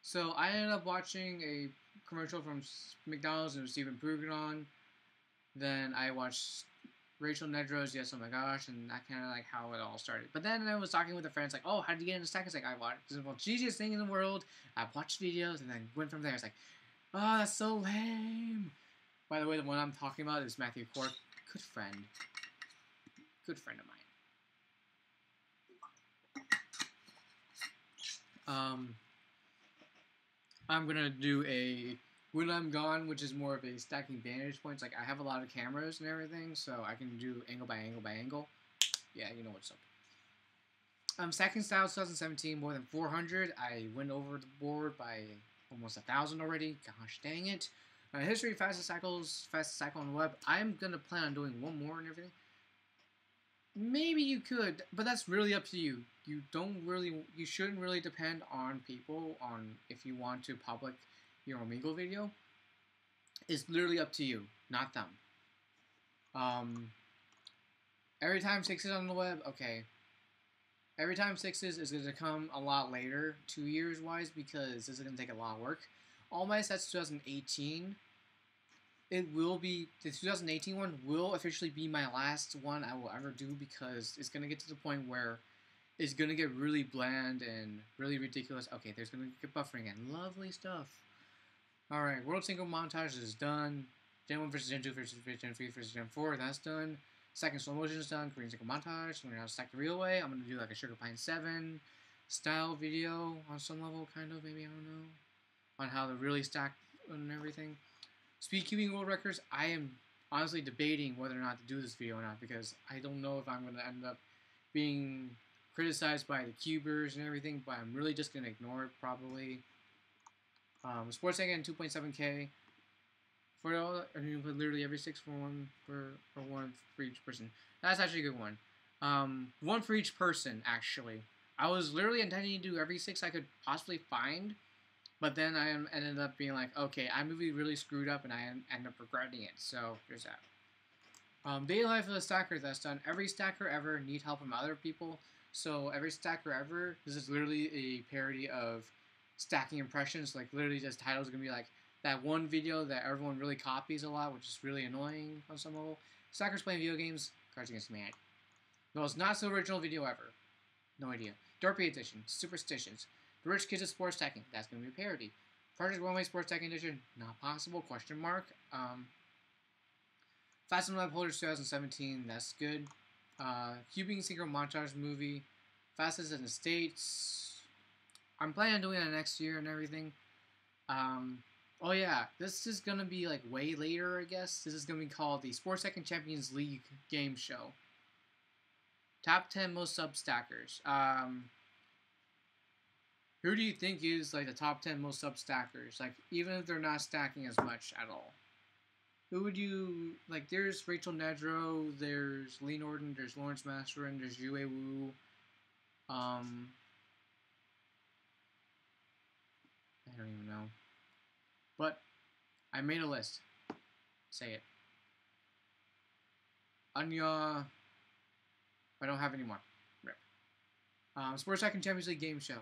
So I ended up watching a commercial from McDonald's and Stephen Pruganon. Then I watched Rachel Nedro's Yes Oh My Gosh, and that kind of like how it all started. But then I was talking with a friend, it's like, oh, how did you get into stacking? It's like, I watched, it's the most easiest thing in the world. I watched videos and then went from there. It's like, oh, that's so lame. By the way, the one I'm talking about is Matthew Cork. Good friend. Good friend of mine. I'm gonna do a When I'm Gone, which is more of a stacking vantage points. Like I have a lot of cameras and everything, so I can do angle by angle by angle. Yeah, you know what's up. Stacking Styles 2017, more than 400. I went over the board by almost 1,000 already. Gosh dang it. History fastest cycle on the web. I'm gonna plan on doing one more and everything. Maybe you could, but that's really up to you. You shouldn't really depend on people on if you want to public your Omegle video. It's literally up to you, not them. Every time 6 is on the web, okay. Every time 6 is going to come a lot later, 2 years wise, because this is going to take a lot of work. All my sets 2018. It will be, the 2018 one will officially be my last one I will ever do because it's going to get to the point where it's going to get really bland and really ridiculous. Okay, there's going to get buffering again. Lovely stuff. Alright, World Single Montage is done. Gen 1 versus Gen 2 versus Gen 3 versus Gen 4, that's done. Second Slow Motion is done. Korean Single Montage. I'm going to stack the real way. I'm going to do like a Sugar Pine 7 style video on some level, kind of, maybe, I don't know. On how to really stack and everything. Speedcubing world records, I am honestly debating whether or not to do this video or not because I don't know if I'm going to end up being criticized by the cubers and everything, but I'm really just going to ignore it probably. Sports again 2.7K for all, I mean, literally every 6 for one for each person. That's actually a good one. One for each person actually. I was literally intending to do every 6 I could possibly find. But then I ended up being like, okay, I'm really screwed up, and I end up regretting it. So there's that. Daily life of the stacker, that's done. Every stacker ever need help from other people. So every stacker ever, this is literally a parody of stacking impressions. Like literally, this title is gonna be like that one video that everyone really copies a lot, which is really annoying on some level. Stackers playing video games, Cards Against Humanity. The most not so original video ever. No idea. Dorpy Edition, Superstitions. The Rich Kids of Sports Stacking, that's going to be a parody. Project Runway Sports Stacking Edition, not possible, question mark. Fast and Web Holders 2017, that's good. Cubing Synchro Montage movie. Fastest in the States. I'm planning on doing that next year and everything. Oh yeah, this is going to be like way later, I guess. This is going to be called the Sports Stacking Champions League game show. Top 10 most sub stackers. Who do you think is like the top 10 most sub stackers? Like even if they're not stacking as much at all. Who would you like? There's Rachel Nedro, there's Lee Norton, there's Lawrence Masterin, there's Yue Wu. I don't even know. But I made a list. Say it. Anya. I don't have any more. Rip. Sports Stacking Champions League game show.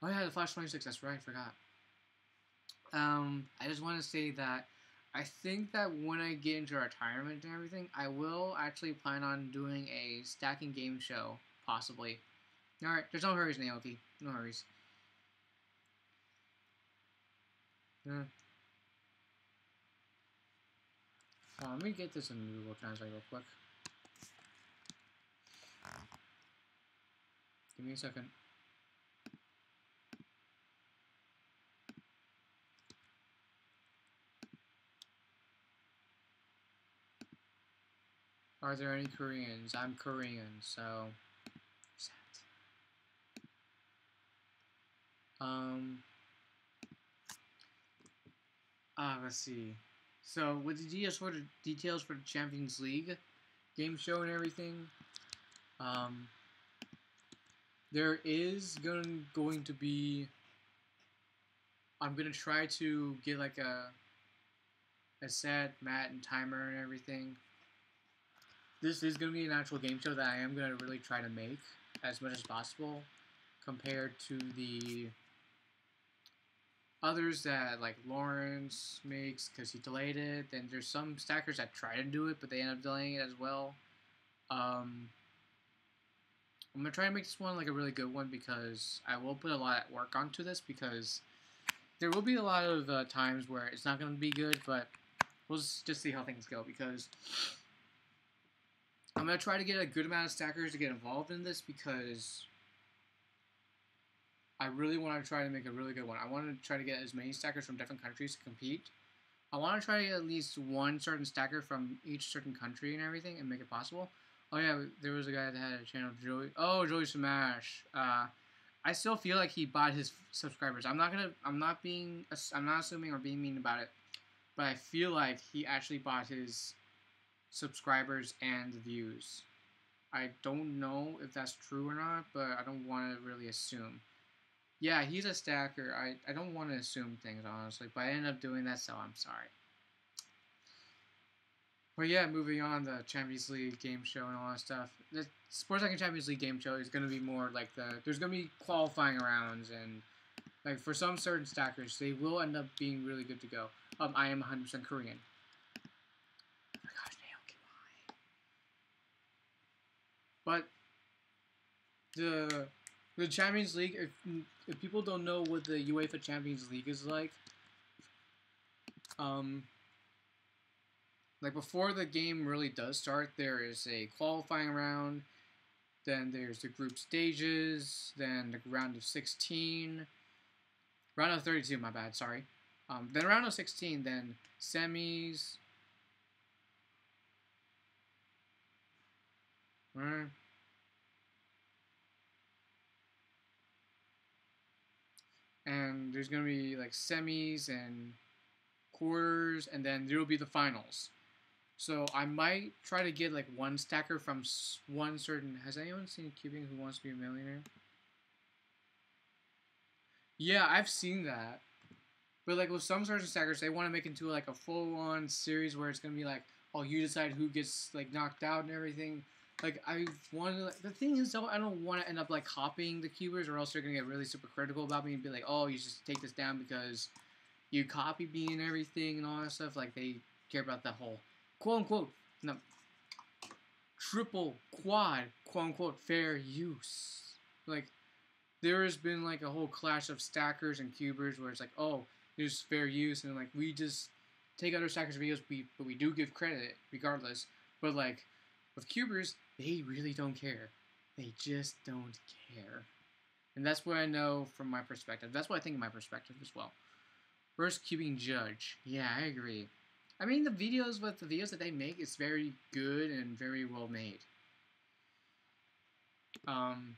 Oh yeah, the Flash 26. That's right. I forgot. I just want to say that I think that when I get into retirement and everything, I will actually plan on doing a stacking game show, possibly. Alright, there's no hurries, Naoki. No hurries. Let me get this in Google Translate real quick. Give me a second. Are there any Koreans? I'm Korean, so... let's see. So, with the details for the Champions League game show and everything, there is going to be... I'm going to try to get like a set, mat, and timer and everything. This is going to be an actual game show that I am going to really try to make as much as possible compared to the others that like Lawrence makes because he delayed it. Then there's some stackers that try to do it but they end up delaying it as well. I'm going to try to make this one like a really good one because I will put a lot of work onto this because there will be a lot of times where it's not going to be good, but we'll just see how things go because I'm going to try to get a good amount of stackers to get involved in this because I really want to try to make a really good one. I want to try to get as many stackers from different countries to compete. I want to try to get at least one certain stacker from each certain country and everything and make it possible. Oh yeah, there was a guy that had a channel, Joey. Oh, Joey Smash. I still feel like he bought his subscribers. I'm not assuming or being mean about it, but I feel like he actually bought his subscribers and views. I don't know if that's true or not, but I don't want to really assume. Yeah, he's a stacker. I don't want to assume things, honestly, but I ended up doing that, so I'm sorry. But yeah, moving on, the Champions League game show and all that stuff. The Sports Hacking Champions League game show is going to be more like there's going to be qualifying rounds, and like for some certain stackers, they will end up being really good to go. I am 100% Korean. Oh my gosh, Naoki, why? But the Champions League, if people don't know what the UEFA Champions League is like before the game really does start, there is a qualifying round, then there's the group stages, then the round of 16, round of 32, my bad, sorry. Then round of 16, then semis. And there's going to be like semis and quarters, and then there will be the finals. So I might try to get like one stacker from one certain... Has anyone seen Cubing Who Wants to Be a Millionaire? Yeah, I've seen that. But like with some certain stackers, they want to make it into like a full-on series where it's going to be like, oh, you decide who gets like knocked out and everything. Like I want to... the thing is though, I don't want to end up like copying the cubers, or else they're going to get really super critical about me and be like, oh, you just take this down because you copied me and everything and all that stuff. Like they care about the whole quote-unquote, no, triple, quad, quote-unquote, fair use. Like, there has been, like, a whole clash of stackers and cubers where it's like, oh, there's fair use, and, like, we just take other stackers' videos, but we do give credit, regardless. But, like, with cubers, they really don't care. They just don't care. And that's what I know from my perspective. That's what I think of my perspective as well. First, cubing judge. Yeah, I agree. I mean, the videos that they make is very good and very well made. I'm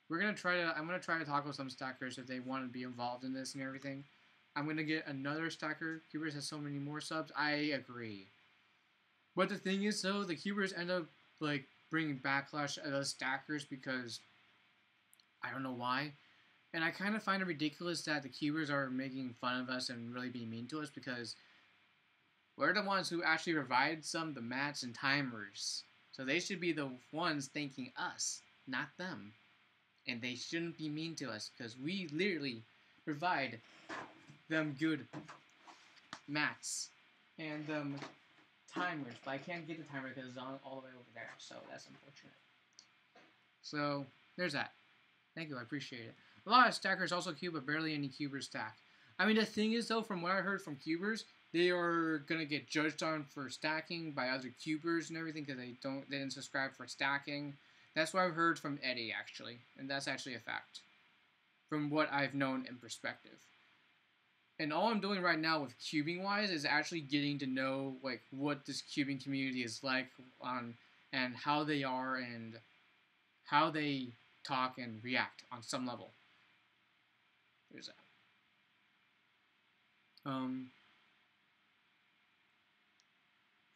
gonna try to talk with some stackers if they want to be involved in this and everything. I'm gonna get another stacker. Cubers has so many more subs. I agree. But the thing is, though, the cubers end up like bringing backlash at us stackers because I don't know why. And I kind of find it ridiculous that the cubers are making fun of us and really being mean to us because we're the ones who actually provide some of the mats and timers. So they should be the ones thanking us, not them. And they shouldn't be mean to us because we literally provide them good mats and timers. But I can't get the timer because it's on all the way over there. So that's unfortunate. So there's that. Thank you, I appreciate it. A lot of stackers also cube, but barely any cubers stack. I mean, the thing is, though, from what I heard from cubers, they are gonna get judged on for stacking by other cubers and everything because they didn't subscribe for stacking. That's what I've heard from Eddie, actually, and that's actually a fact from what I've known in perspective. And all I'm doing right now with cubing wise is actually getting to know like what this cubing community is like on and how they are and how they talk and react on some level. There's that.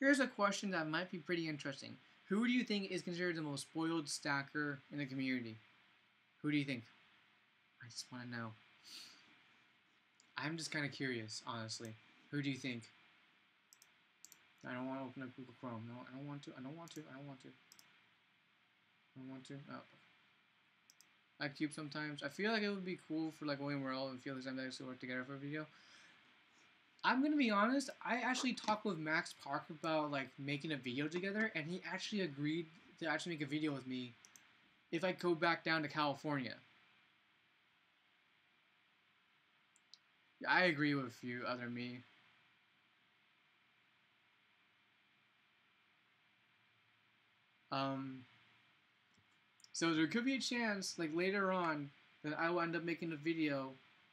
Here's a question that might be pretty interesting. Who do you think is considered the most spoiled stacker in the community? Who do you think? I just want to know. I'm just kind of curious, honestly. Who do you think? I don't want to open up Google Chrome. No, I don't want to. I don't want to. I don't want to. I don't want to. Oh. I cube sometimes. I feel like it would be cool for like when we're all in field exam to work together for a video. I'm gonna be honest. I actually talked with Max Park about like making a video together, and he actually agreed to actually make a video with me if I go back down to California. I agree with you, other me. So there could be a chance, like later on, that I will end up making a video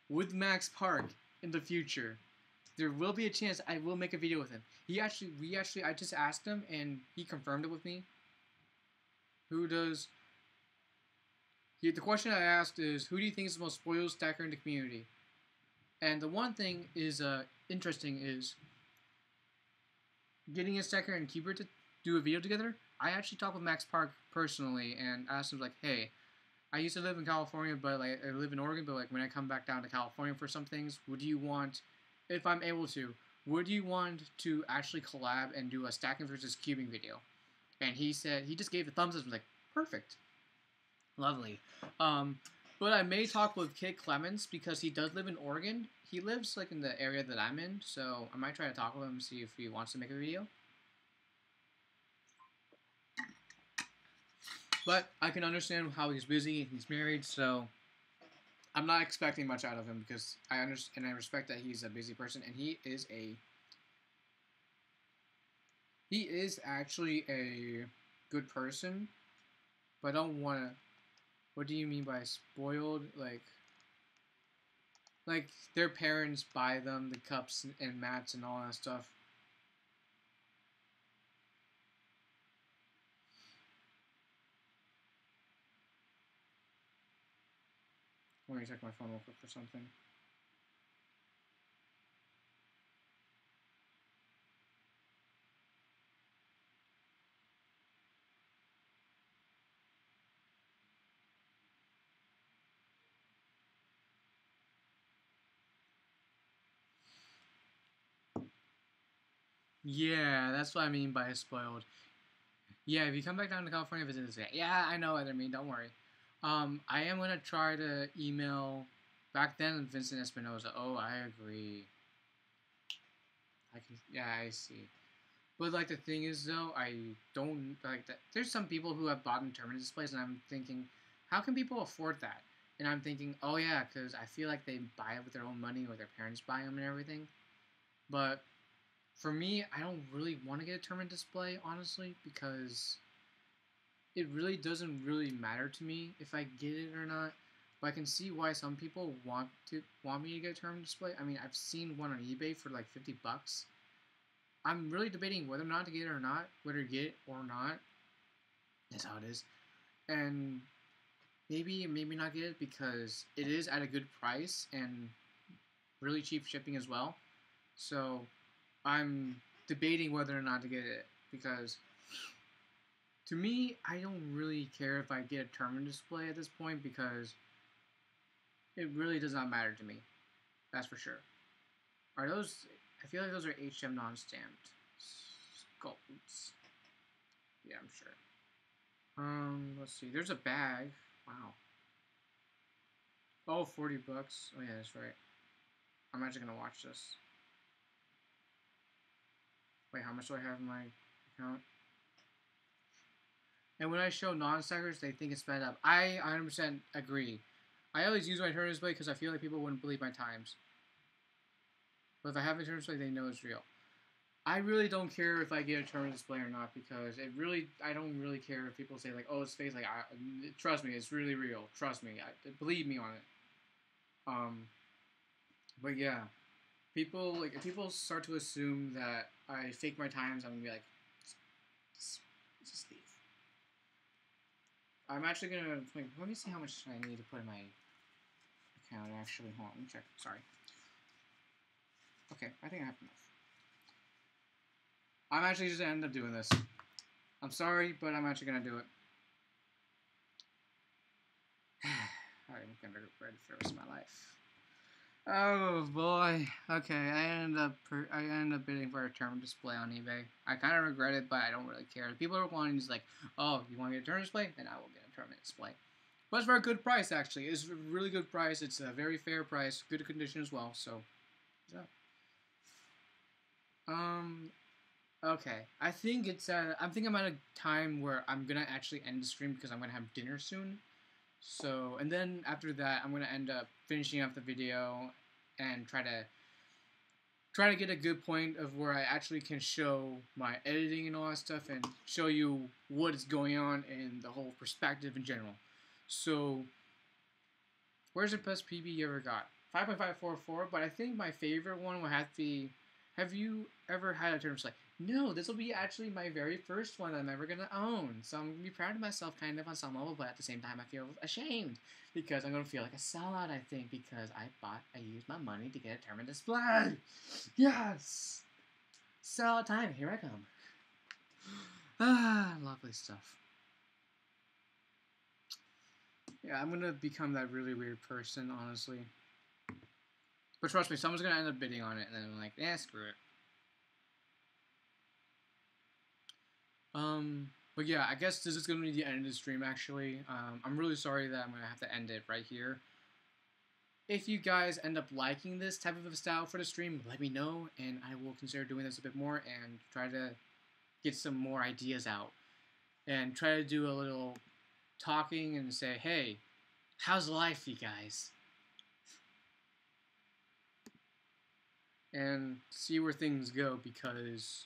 with Max Park in the future. There will be a chance I will make a video with him. I just asked him and he confirmed it with me. The question I asked is, who do you think is the most spoiled stacker in the community? And the one thing is interesting is getting a stacker and keeper to do a video together. I actually talked with Max Park personally and asked him like, hey, I used to live in California, but like I live in Oregon, but like when I come back down to California for some things, would you want, if I'm able to, would you want to actually collab and do a stacking versus cubing video? And he said, he just gave a thumbs up, like, perfect. Lovely. But I may talk with Kid Clemens because he does live in Oregon. He lives like in the area that I'm in, so I might try to talk with him and see if he wants to make a video. But I can understand how he's busy and he's married, so I'm not expecting much out of him because I understand and I respect that he's a busy person, and he is actually a good person. But I don't want to. What do you mean by spoiled? Like their parents buy them the cups and mats and all that stuff. Let me check my phone real quick for something. Yeah, that's what I mean by spoiled. Yeah, if you come back down to California, visit this guy. Yeah, I know what I mean. Don't worry. I am gonna try to email back then Vincent Espinosa. Oh, I agree. Yeah, I see. But like the thing is though, I don't like that. There's some people who have bought tournament displays, and I'm thinking, how can people afford that? And I'm thinking, oh yeah, because I feel like they buy it with their own money or their parents buy them and everything. But for me, I don't really want to get a tournament display, honestly, because it really doesn't really matter to me if I get it or not. But I can see why some people want me to get a tournament display. I mean, I've seen one on eBay for like $50. I'm really debating whether or not to get it or not, whether to get it or not. That's how it is. And maybe not get it because it is at a good price and really cheap shipping as well. So I'm debating whether or not to get it because to me, I don't really care if I get a tournament display at this point because it really does not matter to me. That's for sure. Are those... I feel like those are HM non-stamped sculpts. Yeah, I'm sure. Let's see. There's a bag. Wow. Oh, 40 bucks. Oh yeah, that's right. I'm actually gonna watch this. Wait, how much do I have in my account? And when I show non-stackers, they think it's sped up. I 100% agree. I always use my tournament display because I feel like people wouldn't believe my times. But if I have a tournament display, they know it's real. I really don't care if I get a tournament display or not because I don't really care if people say like, oh, it's fake. Like, trust me, it's really real. Trust me, believe me on it. But yeah, if people start to assume that I fake my times, I'm gonna be like, just leave. I'm actually gonna let me see how much I need to put in my account. Actually, hold on, let me check. Sorry. Okay, I think I have enough. I'm actually just gonna end up doing this. I'm sorry, but I'm actually gonna do it. Alright, I'm gonna ready for the rest of my life. Oh boy. Okay, I ended up bidding for a tournament display on eBay. I kind of regret it, but I don't really care. People are wanting just like, oh, you want to get a tournament display? Then I will get a tournament display. But it's for a good price, actually. It's a really good price. It's a very fair price, good condition as well. So, yeah. Okay. I think I'm at a time where I'm gonna actually end the stream because I'm gonna have dinner soon. So, and then after that, I'm gonna end up finishing up the video and try to get a good point of where I actually can show my editing and all that stuff and show you what is going on and the whole perspective in general. So, where's the best PB you ever got? 5.544, but I think my favorite one would have to be, have you ever had a tournament like, no, this will be actually my very first one I'm ever going to own. So I'm going to be proud of myself kind of on some level, but at the same time I feel ashamed because I'm going to feel like a sellout, I think, because I used my money to get a tournament display. Yes! Sellout time, here I come. Ah, lovely stuff. Yeah, I'm going to become that really weird person, honestly. But trust me, someone's going to end up bidding on it, and then I'm like, eh, screw it. But yeah, I guess this is going to be the end of the stream, actually. I'm really sorry that I'm going to have to end it right here. If you guys end up liking this type of a style for the stream, let me know, and I will consider doing this a bit more and try to get some more ideas out. And try to do a little talking and say, hey, how's life, you guys? And see where things go, because,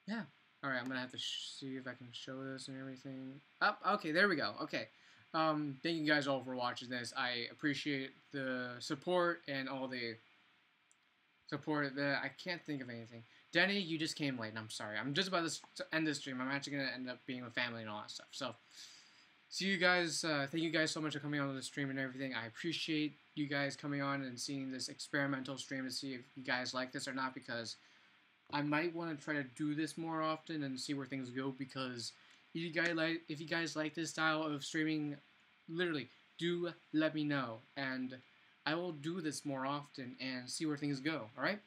yeah. Alright, I'm going to have to see if I can show this and everything. Oh, okay, there we go. Okay. Thank you guys all for watching this. I appreciate the support and all the support. I can't think of anything. Denny, you just came late, and I'm sorry. I'm just about to end this stream. I'm actually going to end up being with family and all that stuff. So, see you guys. Thank you guys so much for coming on the stream and everything. I appreciate you guys coming on and seeing this experimental stream to see if you guys like this or not, because I might want to try to do this more often and see where things go, because if you guys like this style of streaming, literally, do let me know, and I will do this more often and see where things go, alright?